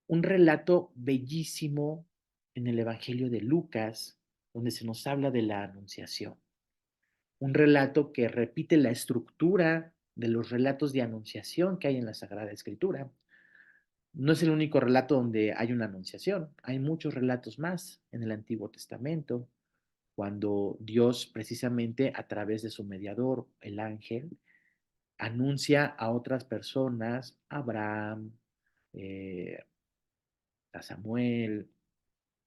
un relato bellísimo en el Evangelio de Lucas, donde se nos habla de la anunciación. Un relato que repite la estructura de los relatos de anunciación que hay en la Sagrada Escritura. No es el único relato donde hay una anunciación, hay muchos relatos más en el Antiguo Testamento, cuando Dios precisamente a través de su mediador, el ángel, anuncia a otras personas, a Abraham, eh, a Samuel,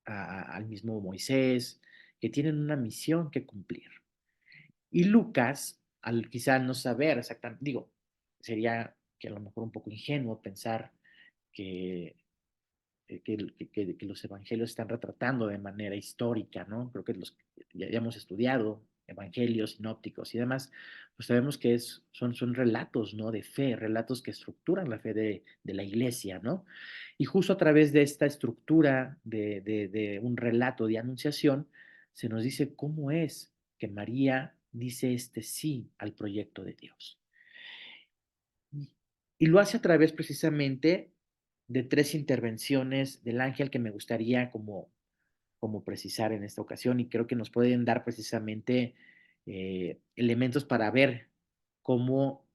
al mismo Moisés, que tienen una misión que cumplir. Y Lucas, al quizá no saber exactamente, digo, sería que a lo mejor un poco ingenuo pensar que, que los evangelios están retratando de manera histórica, ¿no? Creo que los ya hemos estudiado evangelios sinópticos y demás, pues sabemos que son relatos, ¿no? De fe, relatos que estructuran la fe de la iglesia, ¿no? Y justo a través de esta estructura de un relato de anunciación, se nos dice cómo es que María dice este sí al proyecto de Dios. Y lo hace a través precisamente de tres intervenciones del ángel que me gustaría como precisar en esta ocasión y creo que nos pueden dar precisamente elementos para ver cómo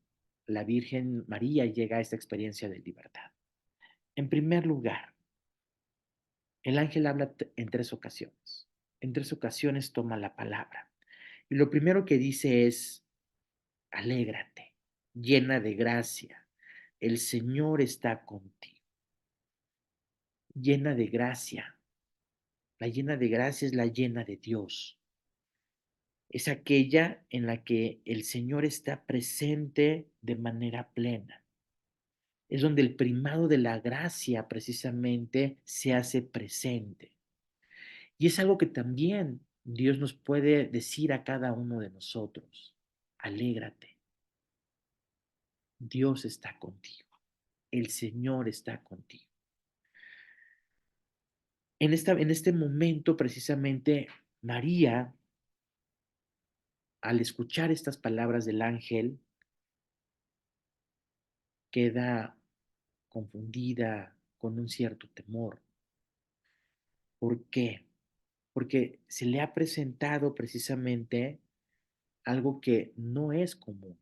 la Virgen María llega a esta experiencia de libertad. En primer lugar, el ángel habla en tres ocasiones. En tres ocasiones toma la palabra. Y lo primero que dice es, alégrate, llena de gracia, el Señor está contigo. Llena de gracia. La llena de gracia es la llena de Dios. Es aquella en la que el Señor está presente de manera plena. Es donde el primado de la gracia precisamente se hace presente. Y es algo que también Dios nos puede decir a cada uno de nosotros. Alégrate. Dios está contigo. El Señor está contigo. En este momento, precisamente, María, al escuchar estas palabras del ángel, queda confundida con un cierto temor. ¿Por qué? Porque se le ha presentado precisamente algo que no es común.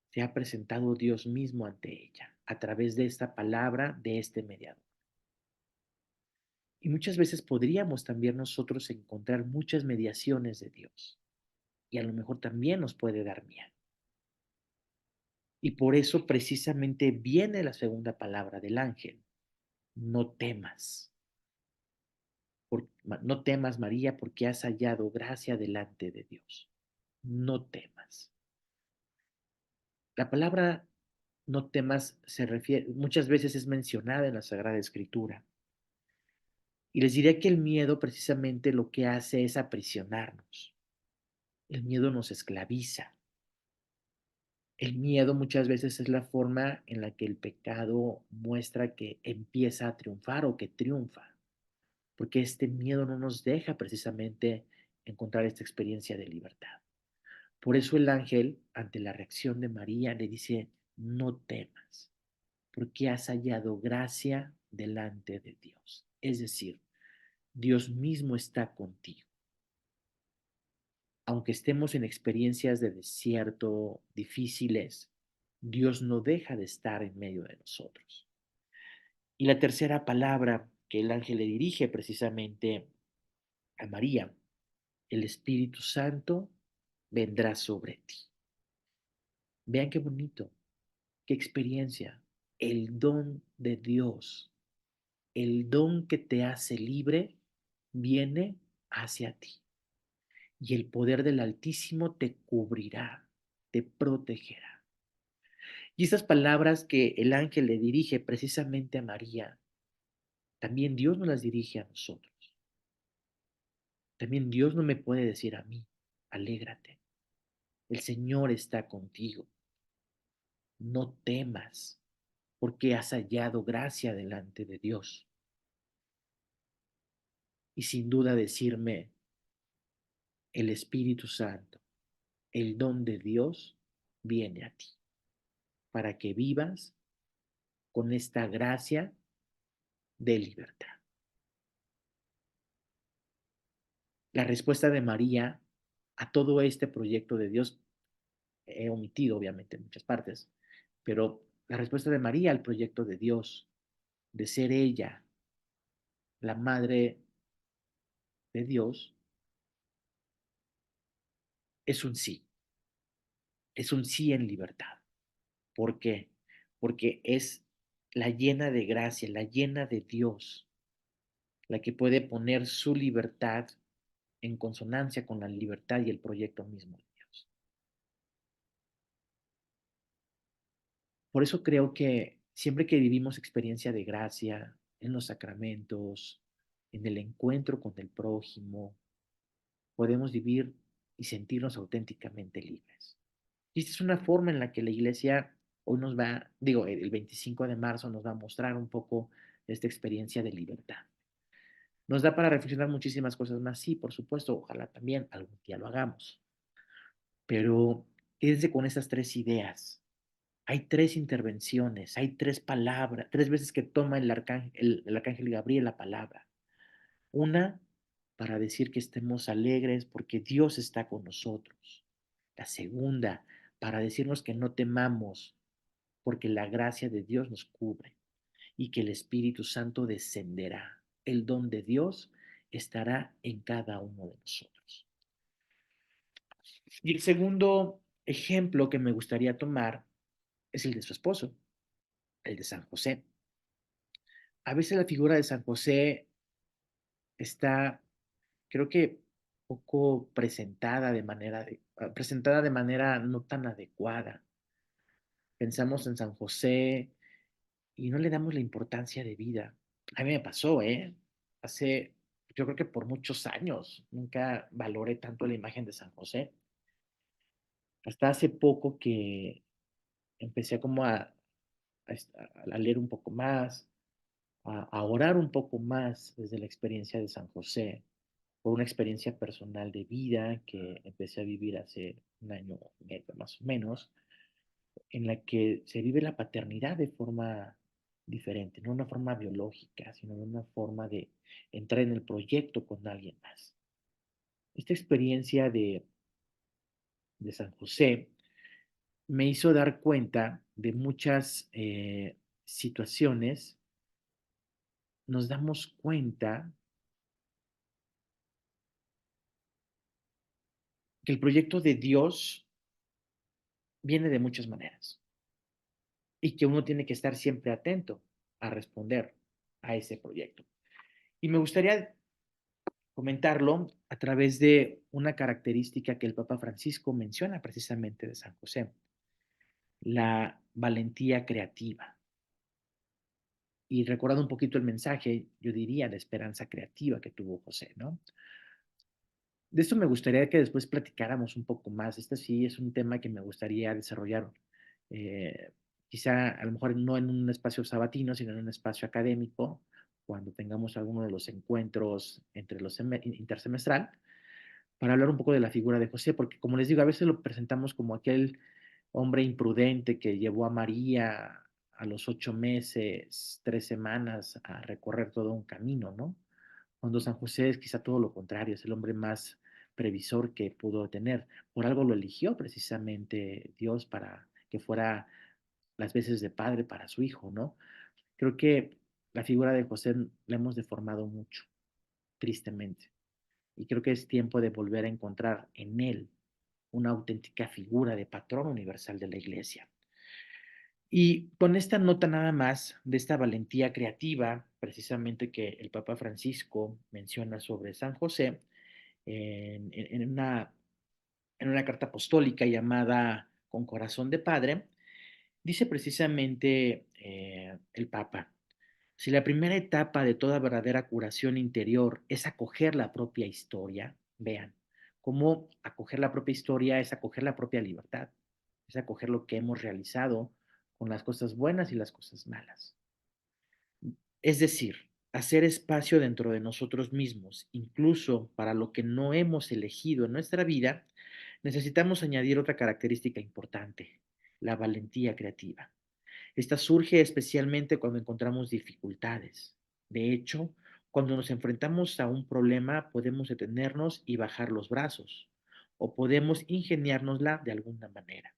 Se ha presentado Dios mismo ante ella a través de esta palabra de este mediador. Y muchas veces podríamos también nosotros encontrar muchas mediaciones de Dios. Y a lo mejor también nos puede dar miedo. Y por eso precisamente viene la segunda palabra del ángel. No temas. No temas, María, porque has hallado gracia delante de Dios. No temas. La palabra no temas se refiere, muchas veces es mencionada en la Sagrada Escritura. Y les diré que el miedo precisamente lo que hace es aprisionarnos. El miedo nos esclaviza. El miedo muchas veces es la forma en la que el pecado muestra que empieza a triunfar o que triunfa, porque este miedo no nos deja precisamente encontrar esta experiencia de libertad. Por eso el ángel, ante la reacción de María, le dice, no temas, porque has hallado gracia delante de Dios. Es decir, Dios mismo está contigo. Aunque estemos en experiencias de desierto difíciles, Dios no deja de estar en medio de nosotros. Y la tercera palabra que el ángel le dirige precisamente a María, el Espíritu Santo vendrá sobre ti. Vean qué bonito, qué experiencia, el don de Dios, el don que te hace libre, viene hacia ti. Y el poder del Altísimo te cubrirá, te protegerá. Y estas palabras que el ángel le dirige precisamente a María, también Dios nos las dirige a nosotros. También Dios no me puede decir a mí, alégrate, el Señor está contigo, no temas, porque has hallado gracia delante de Dios. Y sin duda decirme, el Espíritu Santo, el don de Dios, viene a ti, para que vivas con esta gracia de libertad. La respuesta de María a todo este proyecto de Dios, he omitido obviamente muchas partes, pero la respuesta de María al proyecto de Dios, de ser ella la madre de Dios, es es un sí en libertad. ¿Por qué? Porque es la llena de gracia, la llena de Dios, la que puede poner su libertad en consonancia con la libertad y el proyecto mismo de Dios. Por eso creo que siempre que vivimos experiencia de gracia en los sacramentos, en el encuentro con el prójimo, podemos vivir y sentirnos auténticamente libres. Y esta es una forma en la que la iglesia hoy nos va, digo, el 25 de marzo nos va a mostrar un poco esta experiencia de libertad. Nos da para reflexionar muchísimas cosas más, sí, por supuesto, ojalá también algún día lo hagamos, pero quédense con esas tres ideas. Hay tres intervenciones, hay tres palabras, tres veces que toma el arcángel Gabriel la palabra. Una, para decir que estemos alegres porque Dios está con nosotros. La segunda, para decirnos que no temamos porque la gracia de Dios nos cubre y que el Espíritu Santo descenderá. El don de Dios estará en cada uno de nosotros. Y el segundo ejemplo que me gustaría tomar es el de su esposo, el de San José. A veces la figura de San José está, creo que, poco presentada de manera no tan adecuada. Pensamos en San José y no le damos la importancia de vida. A mí me pasó, ¿eh? Hace, yo creo que por muchos años, nunca valoré tanto la imagen de San José. Hasta hace poco que empecé como a leer un poco más, a orar un poco más desde la experiencia de San José, por una experiencia personal de vida que empecé a vivir hace un año y medio más o menos, en la que se vive la paternidad de forma diferente, no una forma biológica, sino de una forma de entrar en el proyecto con alguien más. Esta experiencia de San José me hizo dar cuenta de muchas situaciones. Nos damos cuenta que el proyecto de Dios viene de muchas maneras y que uno tiene que estar siempre atento a responder a ese proyecto. Y me gustaría comentarlo a través de una característica que el Papa Francisco menciona precisamente de San José, la valentía creativa. Y recordando un poquito el mensaje, yo diría la esperanza creativa que tuvo José, ¿no? De esto me gustaría que después platicáramos un poco más. Este sí es un tema que me gustaría desarrollar, eh, quizá a lo mejor no en un espacio sabatino, sino en un espacio académico, cuando tengamos alguno de los encuentros entre los intersemestral, para hablar un poco de la figura de José, porque como les digo, a veces lo presentamos como aquel hombre imprudente que llevó a María a los 8 meses, 3 semanas, a recorrer todo un camino, ¿no? Cuando San José es quizá todo lo contrario, es el hombre más previsor que pudo tener. Por algo lo eligió precisamente Dios para que fuera las veces de padre para su hijo, ¿no? Creo que la figura de José la hemos deformado mucho, tristemente. Y creo que es tiempo de volver a encontrar en él una auténtica figura de patrón universal de la iglesia. Y con esta nota nada más de esta valentía creativa, precisamente que el Papa Francisco menciona sobre San José, en en una carta apostólica llamada Con Corazón de Padre, dice precisamente el Papa, si la primera etapa de toda verdadera curación interior es acoger la propia historia, vean, cómo acoger la propia historia es acoger la propia libertad, es acoger lo que hemos realizado con las cosas buenas y las cosas malas. Es decir, hacer espacio dentro de nosotros mismos, incluso para lo que no hemos elegido en nuestra vida, necesitamos añadir otra característica importante, la valentía creativa. Esta surge especialmente cuando encontramos dificultades. De hecho, cuando nos enfrentamos a un problema, podemos detenernos y bajar los brazos, o podemos ingeniárnosla de alguna manera.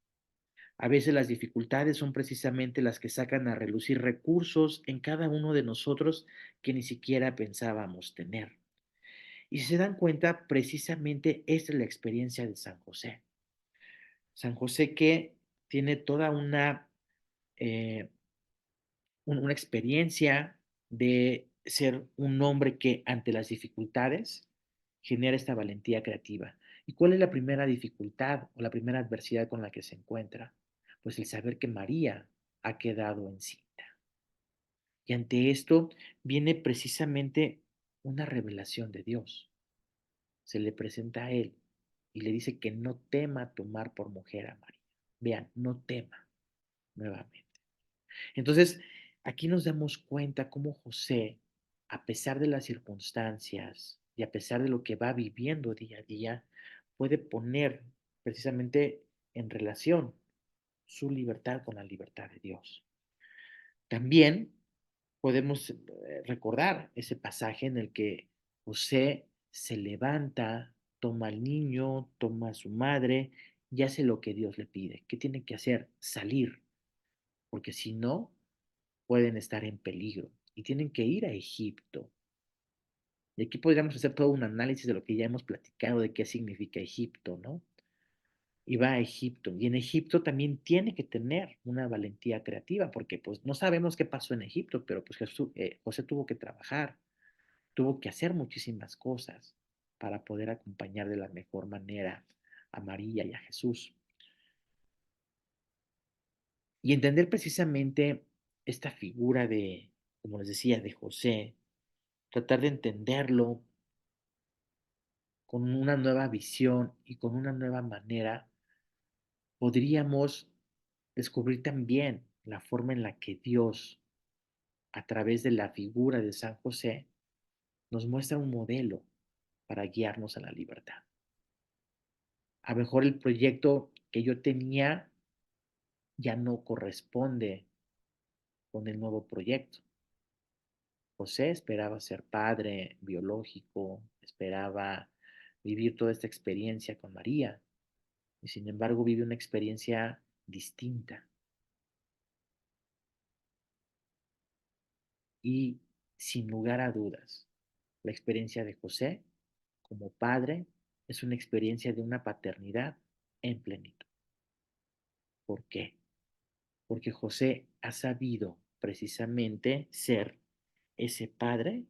A veces las dificultades son precisamente las que sacan a relucir recursos en cada uno de nosotros que ni siquiera pensábamos tener. Y si se dan cuenta, precisamente esta es la experiencia de San José. San José que tiene toda eh, una experiencia de ser un hombre que ante las dificultades genera esta valentía creativa. ¿Y cuál es la primera dificultad o la primera adversidad con la que se encuentra? Pues el saber que María ha quedado encinta. Y ante esto viene precisamente una revelación de Dios. Se le presenta a él y le dice que no tema tomar por mujer a María. Vean, no tema nuevamente. Entonces, aquí nos damos cuenta cómo José, a pesar de las circunstancias y a pesar de lo que va viviendo día a día, puede poner precisamente en relación su libertad con la libertad de Dios. También podemos recordar ese pasaje en el que José se levanta, toma al niño, toma a su madre y hace lo que Dios le pide. ¿Qué tiene que hacer? Salir, porque si no, pueden estar en peligro y tienen que ir a Egipto. Y aquí podríamos hacer todo un análisis de lo que ya hemos platicado, de qué significa Egipto, ¿no? Y va a Egipto. Y en Egipto también tiene que tener una valentía creativa, porque pues no sabemos qué pasó en Egipto, pero pues José tuvo que trabajar, tuvo que hacer muchísimas cosas para poder acompañar de la mejor manera a María y a Jesús. Y entender precisamente esta figura de, como les decía, de José, tratar de entenderlo con una nueva visión y con una nueva manera, podríamos descubrir también la forma en la que Dios, a través de la figura de San José, nos muestra un modelo para guiarnos a la libertad. A lo mejor el proyecto que yo tenía ya no corresponde con el nuevo proyecto. José esperaba ser padre biológico, esperaba vivir toda esta experiencia con María, y sin embargo vive una experiencia distinta. Y sin lugar a dudas, la experiencia de José como padre es una experiencia de una paternidad en plenitud. ¿Por qué? Porque José ha sabido precisamente ser ese padre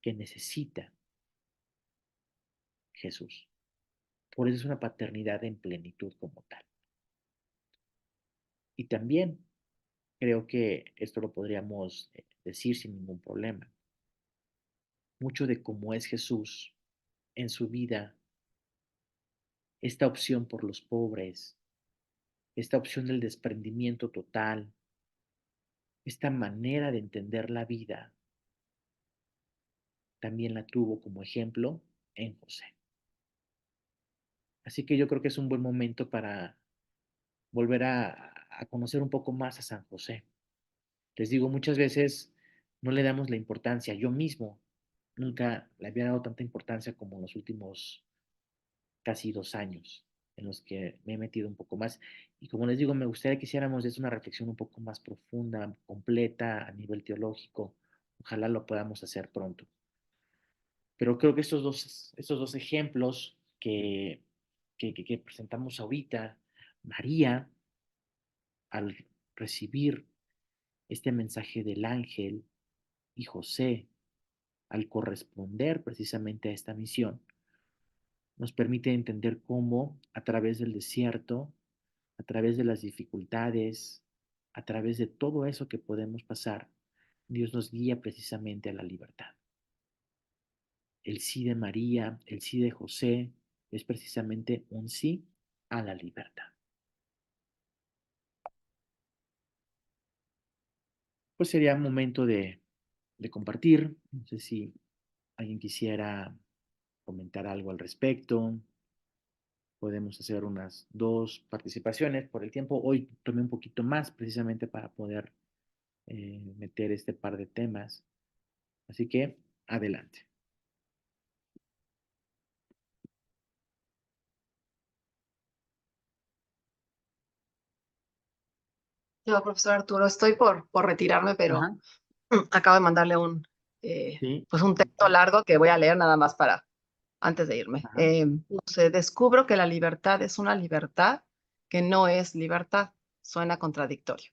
que necesita Jesús. Por eso es una paternidad en plenitud como tal. Y también creo que esto lo podríamos decir sin ningún problema. Mucho de cómo es Jesús en su vida, esta opción por los pobres, esta opción del desprendimiento total, esta manera de entender la vida, también la tuvo como ejemplo en José. Así que yo creo que es un buen momento para volver a conocer un poco más a San José. Les digo, muchas veces no le damos la importancia. Yo mismo nunca le había dado tanta importancia como en los últimos casi 2 años en los que me he metido un poco más. Y como les digo, me gustaría que hiciéramos de una reflexión un poco más profunda, completa a nivel teológico. Ojalá lo podamos hacer pronto. Pero creo que estos dos ejemplos que presentamos ahorita, María, al recibir este mensaje del ángel y José, al corresponder precisamente a esta misión, nos permite entender cómo a través del desierto, a través de las dificultades, a través de todo eso que podemos pasar, Dios nos guía precisamente a la libertad. El sí de María, el sí de José, es precisamente un sí a la libertad. Pues sería un momento de compartir. No sé si alguien quisiera comentar algo al respecto. podemos hacer unas 2 participaciones por el tiempo. Hoy tomé un poquito más precisamente para poder meter este par de temas. Así que adelante. Yo, profesor Arturo, estoy por retirarme, pero Ajá, acabo de mandarle sí, pues un texto largo que voy a leer nada más para antes de irme. ajá, No sé, descubro que la libertad es una libertad que no es libertad. Suena contradictorio.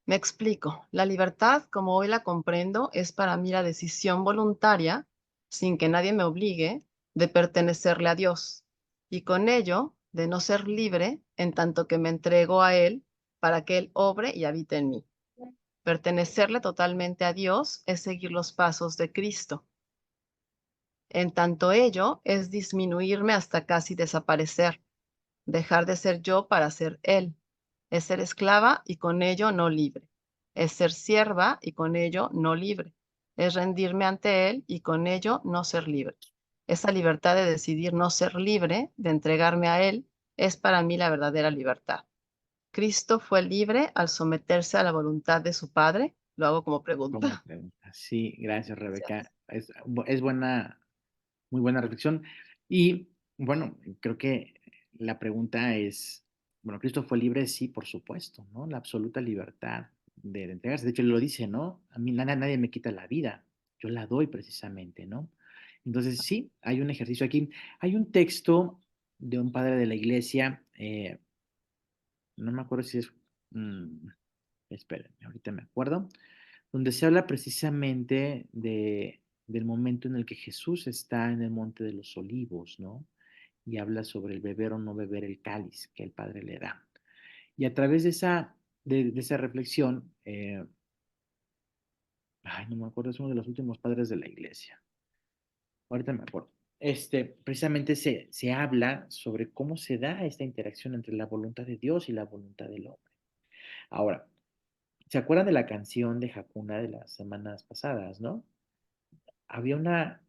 Me explico. La libertad, como hoy la comprendo, es para mí la decisión voluntaria, sin que nadie me obligue, de pertenecerle a Dios y con ello de no ser libre en tanto que me entrego a Él para que Él obre y habite en mí. Pertenecerle totalmente a Dios es seguir los pasos de Cristo. En tanto ello es disminuirme hasta casi desaparecer, dejar de ser yo para ser Él. Es ser esclava y con ello no libre. Es ser sierva y con ello no libre. Es rendirme ante Él y con ello no ser libre. Esa libertad de decidir no ser libre, de entregarme a Él, es para mí la verdadera libertad. Cristo fue libre al someterse a la voluntad de su Padre. Lo hago como como pregunta. pregunta. Sí, gracias, Rebeca. Gracias. Es buena, muy buena reflexión. Y bueno, creo que la pregunta es, bueno, ¿Cristo fue libre? Sí, por supuesto, ¿no? La absoluta libertad de entregarse. De hecho, él lo dice, ¿no? A mí nadie me quita la vida, yo la doy precisamente, ¿no? Entonces, sí, hay un ejercicio aquí. Hay un texto de un padre de la iglesia, no me acuerdo si es, mm, espérenme, ahorita me acuerdo, donde se habla precisamente del momento en el que Jesús está en el Monte de los Olivos, ¿no? Y habla sobre el beber o no beber el cáliz que el Padre le da. Y a través de esa reflexión, ay, no me acuerdo, es uno de los últimos padres de la iglesia. Ahorita me acuerdo. Precisamente se habla sobre cómo se da esta interacción entre la voluntad de Dios y la voluntad del hombre. Ahora, ¿se acuerdan de la canción de Hakuna de las semanas pasadas, no? Había una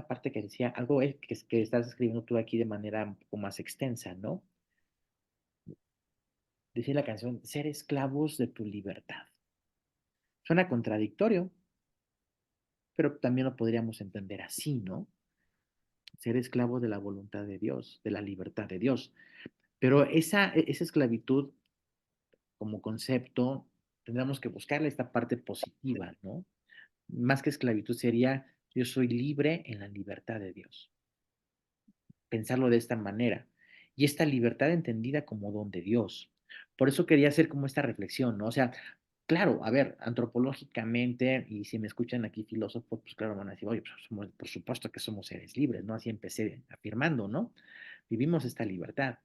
parte que decía algo que estás escribiendo tú aquí de manera un poco más extensa, ¿no? Decía la canción, ser esclavos de tu libertad. Suena contradictorio, pero también lo podríamos entender así, ¿no? Ser esclavo de la voluntad de Dios, de la libertad de Dios. Pero esa esclavitud como concepto, tendríamos que buscarle esta parte positiva, ¿no? Más que esclavitud sería, yo soy libre en la libertad de Dios. Pensarlo de esta manera. Y esta libertad entendida como don de Dios. Por eso quería hacer como esta reflexión, ¿no? O sea, claro, a ver, antropológicamente, y si me escuchan aquí filósofos, pues claro, van a decir, oye, pues por supuesto que somos seres libres, ¿no? Así empecé afirmando, ¿no? Vivimos esta libertad.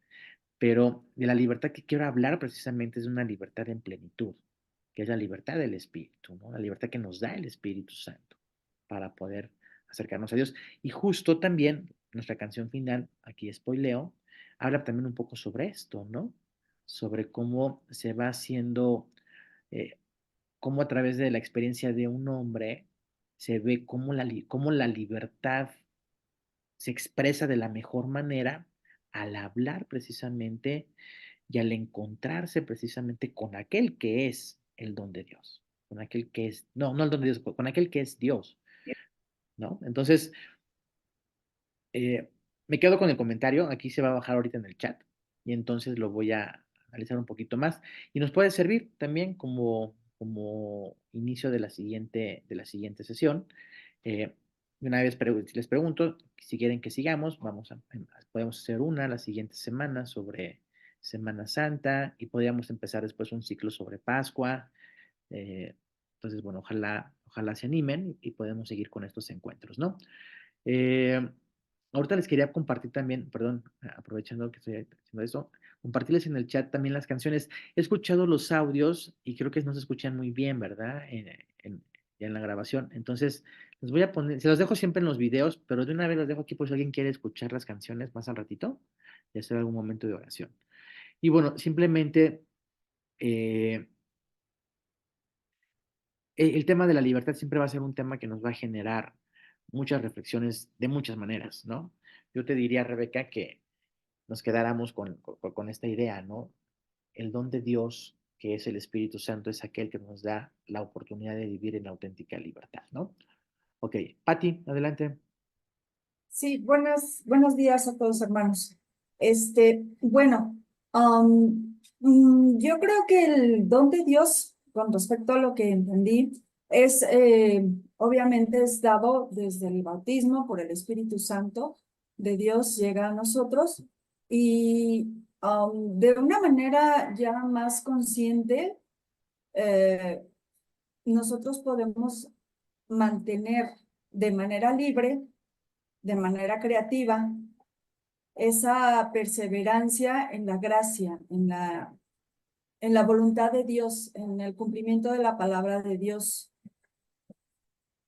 Pero de la libertad que quiero hablar precisamente es de una libertad en plenitud, que es la libertad del Espíritu, ¿no? La libertad que nos da el Espíritu Santo para poder acercarnos a Dios. Y justo también nuestra canción final, aquí spoileo, habla también un poco sobre esto, ¿no? Sobre cómo se va haciendo, eh, cómo a través de la experiencia de un hombre se ve cómo la libertad se expresa de la mejor manera al hablar precisamente y al encontrarse precisamente con aquel que es el don de Dios, con aquel que es, no el don de Dios, con aquel que es Dios, ¿no? Entonces, eh, me quedo con el comentario, aquí se va a bajar ahorita en el chat y entonces lo voy a analizar un poquito más y nos puede servir también como inicio de la siguiente sesión. Eh, una vez les pregunto si quieren que sigamos, podemos hacer una la siguiente semana sobre Semana Santa y podríamos empezar después un ciclo sobre Pascua. Entonces, bueno, ojalá se animen y podemos seguir con estos encuentros, ¿no? Eh, Ahorita les quería compartir también, perdón, aprovechando que estoy haciendo eso, compartirles en el chat también las canciones. He escuchado los audios y creo que no se escuchan muy bien, ¿verdad? Ya en la grabación. Entonces, les voy a poner, se los dejo siempre en los videos, pero de una vez los dejo aquí por si alguien quiere escuchar las canciones más al ratito y hacer algún momento de oración. Y bueno, simplemente eh, el tema de la libertad siempre va a ser un tema que nos va a generar muchas reflexiones de muchas maneras, ¿no? Yo te diría, Rebeca, que nos quedáramos con esta idea, ¿no? El don de Dios, que es el Espíritu Santo, es aquel que nos da la oportunidad de vivir en auténtica libertad, ¿no? Ok, Pati, adelante. Sí, buenos días a todos, hermanos. Bueno, yo creo que el don de Dios, con respecto a lo que entendí, es, obviamente es dado desde el bautismo por el Espíritu Santo de Dios, llega a nosotros y de una manera ya más consciente, eh, nosotros podemos mantener de manera libre, de manera creativa, esa perseverancia en la gracia, en la voluntad de Dios, en el cumplimiento de la palabra de Dios.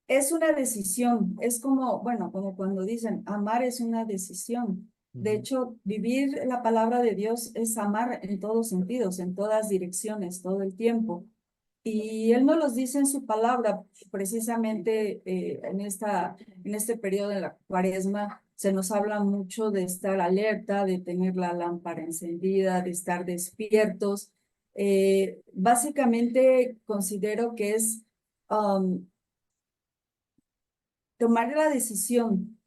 Es una decisión, es como, bueno, como cuando dicen, amar es una decisión. De hecho, vivir la palabra de Dios es amar en todos sentidos, en todas direcciones, todo el tiempo. Y Él nos los dice en su palabra, precisamente en este periodo de la Cuaresma, se nos habla mucho de estar alerta, de tener la lámpara encendida, de estar despiertos. Básicamente considero que es tomar la decisión.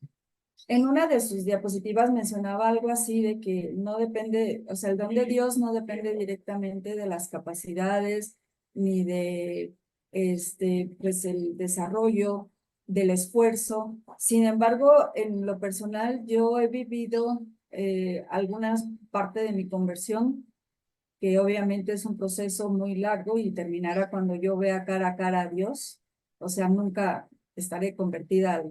En una de sus diapositivas mencionaba algo así de que no depende, o sea, el don de Dios no depende directamente de las capacidades ni de pues el desarrollo del esfuerzo. Sin embargo, en lo personal, yo he vivido algunas partes de mi conversión, que obviamente es un proceso muy largo y terminará cuando yo vea cara a cara a Dios. O sea, nunca estaré convertida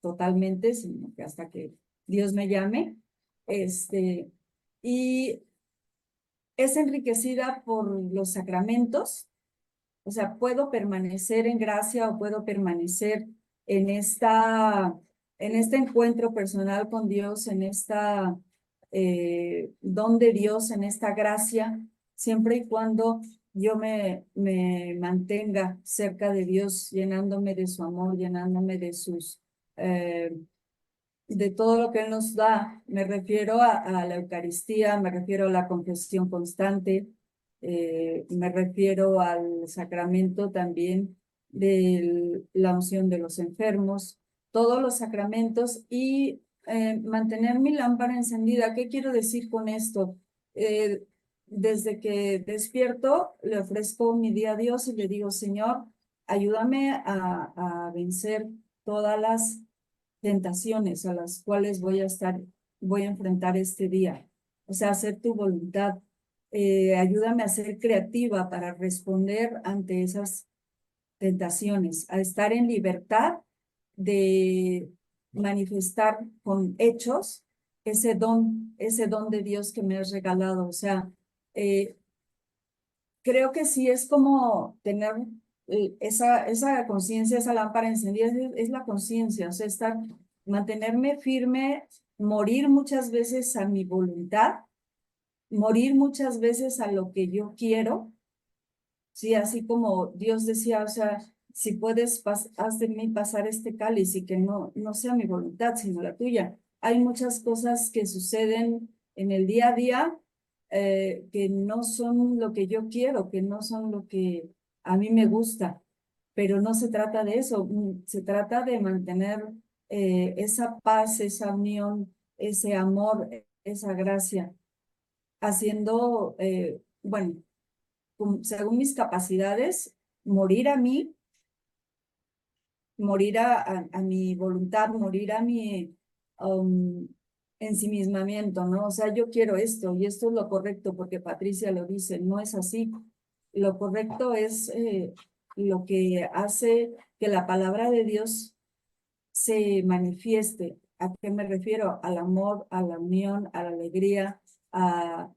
totalmente, sino que hasta que Dios me llame. Y es enriquecida por los sacramentos, o sea, puedo permanecer en gracia o puedo permanecer en en este encuentro personal con Dios, en esta don de Dios, en esta gracia, siempre y cuando yo me mantenga cerca de Dios, llenándome de su amor, llenándome de de todo lo que Él nos da. Me refiero a la Eucaristía, me refiero a la confesión constante, me refiero al sacramento también de la unción de los enfermos, todos los sacramentos y mantener mi lámpara encendida. ¿Qué quiero decir con esto? Eh, Desde que despierto, le ofrezco mi día a Dios y le digo, Señor, ayúdame a vencer todas las tentaciones a las cuales voy a enfrentar este día. O sea, hacer tu voluntad. Ayúdame a ser creativa para responder ante esas tentaciones, a estar en libertad de manifestar con hechos ese don de Dios que me has regalado. O sea, eh, creo que sí es como tener esa conciencia, esa lámpara encendida, es la conciencia, o sea, mantenerme firme, morir muchas veces a mi voluntad, morir muchas veces a lo que yo quiero, sí, así como Dios decía, o sea, si puedes, haz de mí pasar este cáliz y que no sea mi voluntad, sino la tuya. Hay muchas cosas que suceden en el día a día que no son lo que yo quiero, que no son lo que a mí me gusta, pero no se trata de eso, se trata de mantener esa paz, esa unión, ese amor, esa gracia, haciendo, bueno, según mis capacidades, morir a mí, morir a mi voluntad, morir a mi ensimismamiento, ¿no? O sea, yo quiero esto y esto es lo correcto porque Patricia lo dice, no es así. Lo correcto es lo que hace que la palabra de Dios se manifieste. ¿A qué me refiero? Al amor, a la unión, a la alegría, a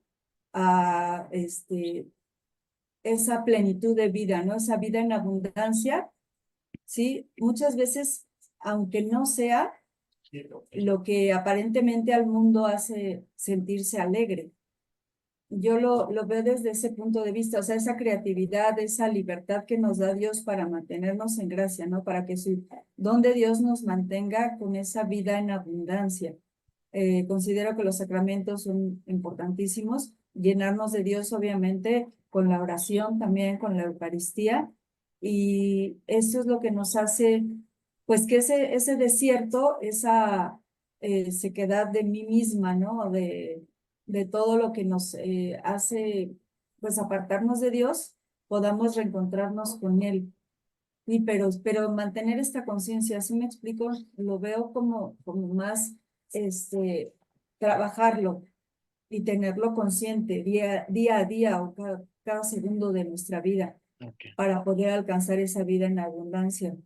esa plenitud de vida, ¿no? Esa vida en abundancia, ¿sí? Muchas veces, aunque no sea lo que aparentemente al mundo hace sentirse alegre. Yo lo veo desde ese punto de vista, o sea, esa creatividad, esa libertad que nos da Dios para mantenernos en gracia, ¿no? Para que su don de Dios nos mantenga con esa vida en abundancia. Considero que los sacramentos son importantísimos. Llenarnos de Dios, obviamente, con la oración, también con la Eucaristía. Y eso es lo que nos hace, pues, que ese desierto, esa sequedad de mí misma, ¿no? De todo lo que nos hace, pues, apartarnos de Dios, podamos reencontrarnos con Él. Y pero mantener esta conciencia, ¿sí me explico? Lo veo como más, trabajarlo y tenerlo consciente día a día o cada segundo de nuestra vida Ok, para poder alcanzar esa vida en abundancia.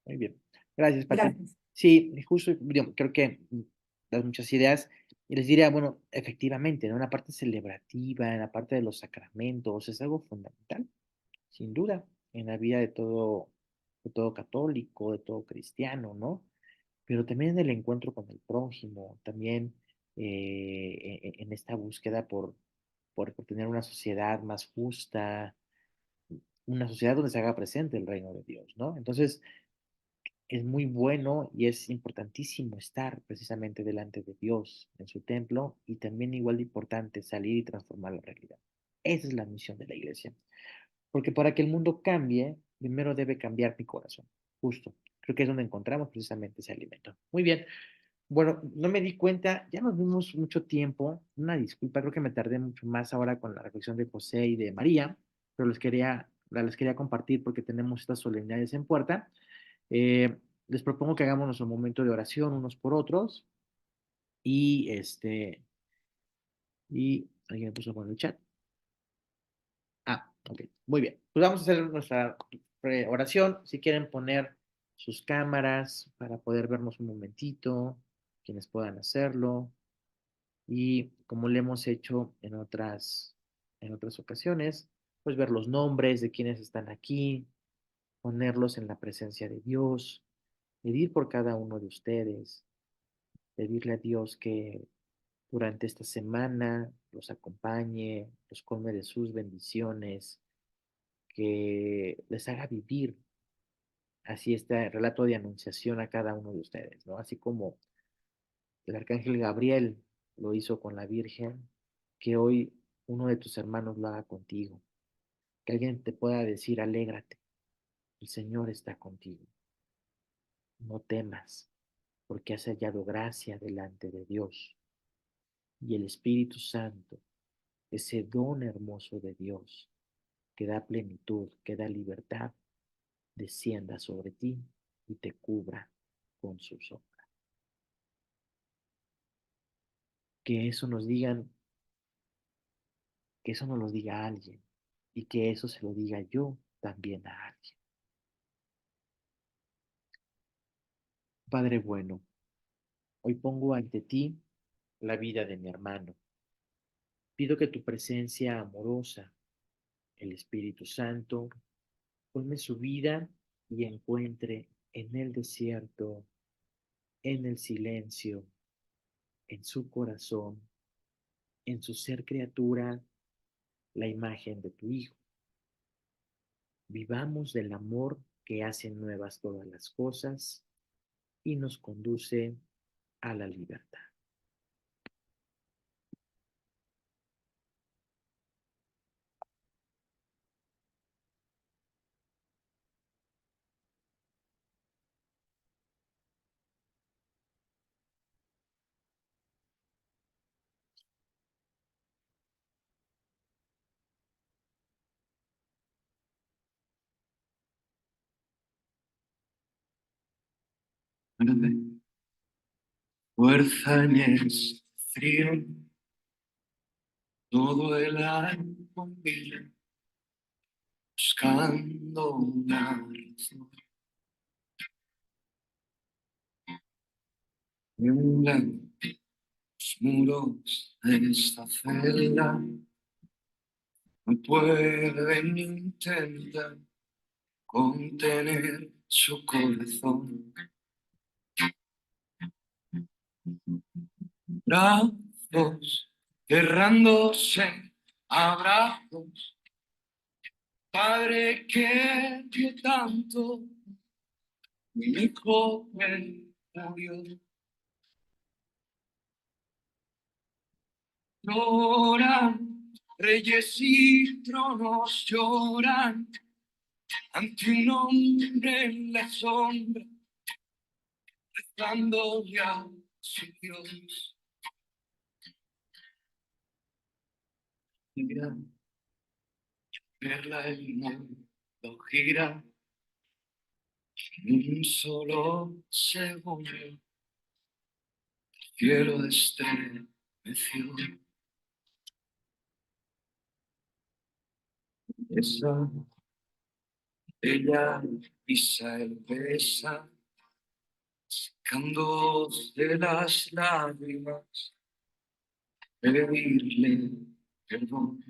muy bien. Gracias, Pati. Gracias. Sí, justo, digo, creo que das muchas ideas. Y les diría, bueno, efectivamente, ¿no? En la parte celebrativa, en la parte de los sacramentos, es algo fundamental, sin duda, en la vida de todo católico, de todo cristiano, ¿no? Pero también en el encuentro con el prójimo, también en esta búsqueda por tener una sociedad más justa, una sociedad donde se haga presente el reino de Dios, ¿no? Entonces, es muy bueno y es importantísimo estar precisamente delante de Dios en su templo y también igual de importante salir y transformar la realidad. Esa es la misión de la iglesia. Porque para que el mundo cambie, primero debe cambiar mi corazón. Justo. Creo que es donde encontramos precisamente ese alimento. Muy bien. Bueno, no me di cuenta, ya nos vimos mucho tiempo. Una disculpa, creo que me tardé mucho más ahora con la reflexión de José y de María, pero les quería compartir porque tenemos estas solemnidades en puerta. Eh, Les propongo que hagamos nuestro momento de oración unos por otros y alguien me puso por el chat. Ah, ok, muy bien. Pues vamos a hacer nuestra oración. Si quieren poner sus cámaras para poder vernos un momentito, quienes puedan hacerlo. Y como le hemos hecho en otras ocasiones, pues ver los nombres de quienes están aquí, ponerlos en la presencia de Dios, pedir por cada uno de ustedes, pedirle a Dios que durante esta semana los acompañe, los colme de sus bendiciones, que les haga vivir así este relato de anunciación a cada uno de ustedes, ¿no? Así como el arcángel Gabriel lo hizo con la Virgen, que hoy uno de tus hermanos lo haga contigo, que alguien te pueda decir, alégrate, el Señor está contigo, no temas, porque has hallado gracia delante de Dios. Y el Espíritu Santo, ese don hermoso de Dios, que da plenitud, que da libertad, descienda sobre ti y te cubra con su sombra. Que eso nos digan, que eso nos lo diga alguien y que eso se lo diga yo también a alguien. Padre bueno, hoy pongo ante ti la vida de mi hermano. Pido que tu presencia amorosa, el Espíritu Santo, colme su vida y encuentre en el desierto, en el silencio, en su corazón, en su ser criatura, la imagen de tu Hijo. Vivamos del amor que hace nuevas todas las cosas y nos conduce a la libertad. Fuerza en el frío, todo el año conmigo, buscando una razón. Tiemblan los muros de esta celda, no pueden intentar contener su corazón. Brazos cerrándose, abrazos. Padre que dio tanto, mi hijo me murió. Lloran, reyes y tronos lloran ante un hombre en la sombra, rezándole a su Dios. Mira, verla el mundo gira en un solo segundo. El cielo estremeció. Esa bella Isael besa, secando de las lágrimas, pedirle perdón.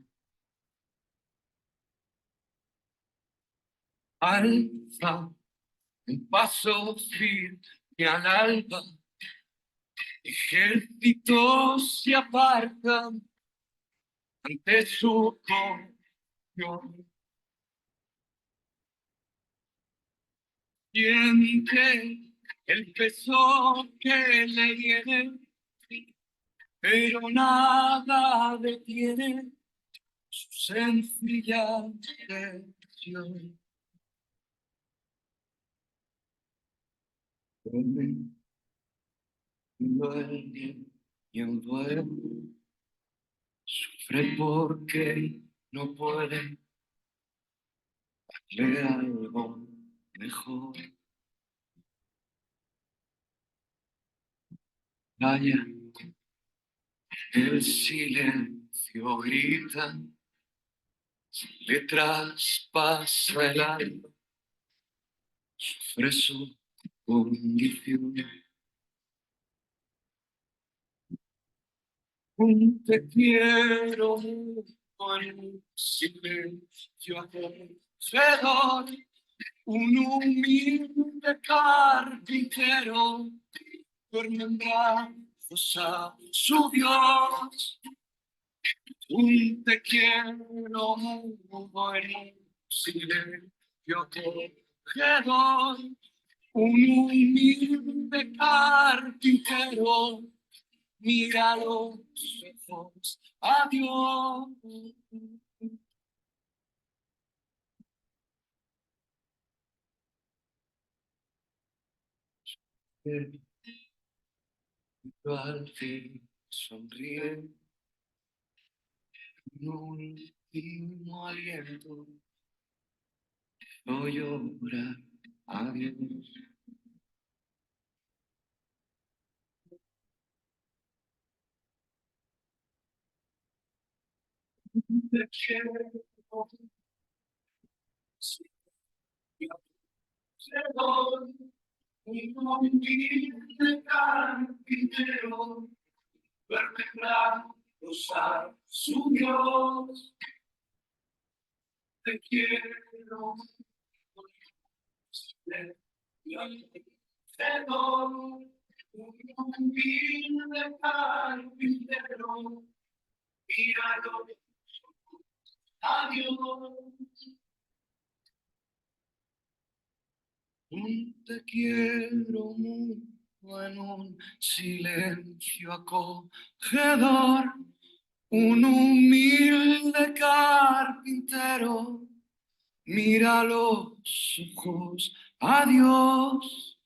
Alza un paso firme al alba, ejércitos se apartan ante su confianza. Siente el peso que le viene, pero nada detiene su sencilla dirección. Duele y envuelve, sufre porque no puede darle algo mejor. Vaya, el silencio grita, le traspasa el alma, sufre su condición. Un te quiero con silencio acogedor, un humilde carpintero duerme en brazos a su Dios. Un te quiero en silencio acogedor, un humilde carpintero mira los ojos a Dios. Al fin sonríe, un último aliento, no llora, adiós. Te quiero, perdón, un humilde carpintero, duerme en brazos a su Dios. Te quiero, perdón, un humilde carpintero, míralo, adiós. Un te quiero mucho en un silencio acogedor, un humilde carpintero, mira los ojos a Dios.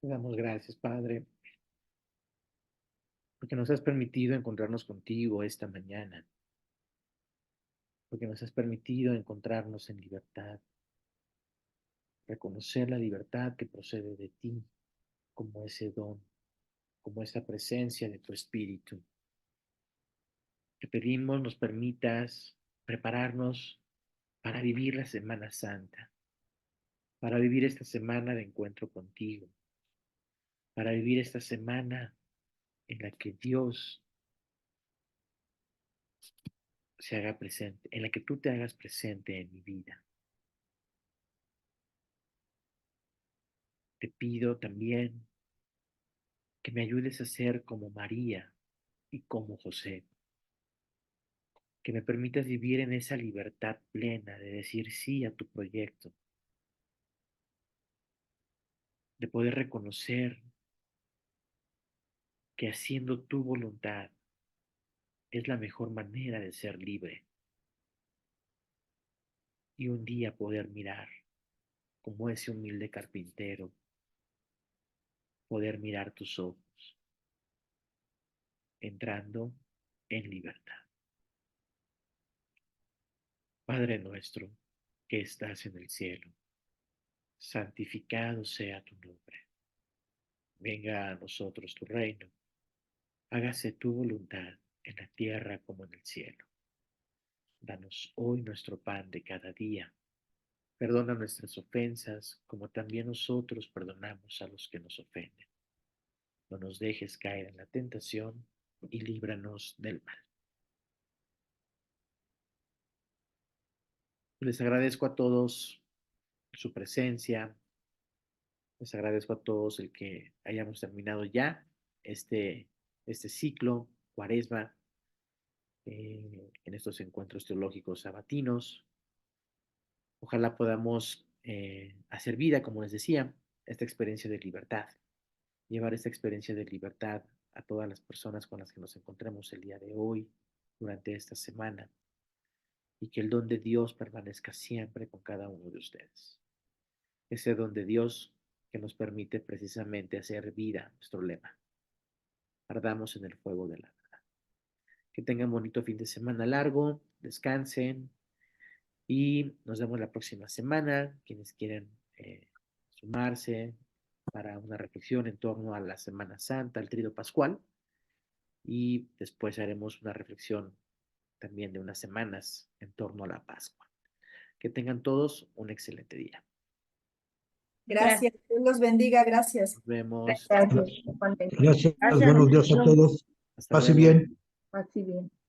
Te damos gracias, Padre, porque nos has permitido encontrarnos contigo esta mañana, porque nos has permitido encontrarnos en libertad, reconocer la libertad que procede de ti como ese don, como esa presencia de tu Espíritu. Te pedimos nos permitas prepararnos para vivir la Semana Santa, para vivir esta semana de encuentro contigo, para vivir esta semana en la que Dios se haga presente, en la que tú te hagas presente en mi vida. Te pido también que me ayudes a ser como María y como José, que me permitas vivir en esa libertad plena de decir sí a tu proyecto, de poder reconocer que haciendo tu voluntad es la mejor manera de ser libre y un día poder mirar como ese humilde carpintero, poder mirar tus ojos entrando en libertad. Padre nuestro que estás en el cielo, santificado sea tu nombre. Venga a nosotros tu reino. Hágase tu voluntad en la tierra como en el cielo. Danos hoy nuestro pan de cada día. Perdona nuestras ofensas, como también nosotros perdonamos a los que nos ofenden. No nos dejes caer en la tentación y líbranos del mal. Les agradezco a todos su presencia. Les agradezco a todos el que hayamos terminado ya este ciclo, Cuaresma, en estos encuentros teológicos sabatinos. Ojalá podamos hacer vida, como les decía, esta experiencia de libertad, llevar esta experiencia de libertad a todas las personas con las que nos encontremos el día de hoy, durante esta semana, y que el don de Dios permanezca siempre con cada uno de ustedes. Ese don de Dios que nos permite precisamente hacer vida nuestro lema. Ardamos en el fuego de la verdad. Que tengan un bonito fin de semana largo, descansen y nos vemos la próxima semana. Quienes quieren sumarse para una reflexión en torno a la Semana Santa, el Tríodo Pascual, y después haremos una reflexión también de unas semanas en torno a la Pascua. Que tengan todos un excelente día. Gracias, Dios los bendiga, gracias. Nos vemos. Gracias, igualmente. Gracias, Gracias, buenos días a todos. Hasta Pase luego. bien. Así bien.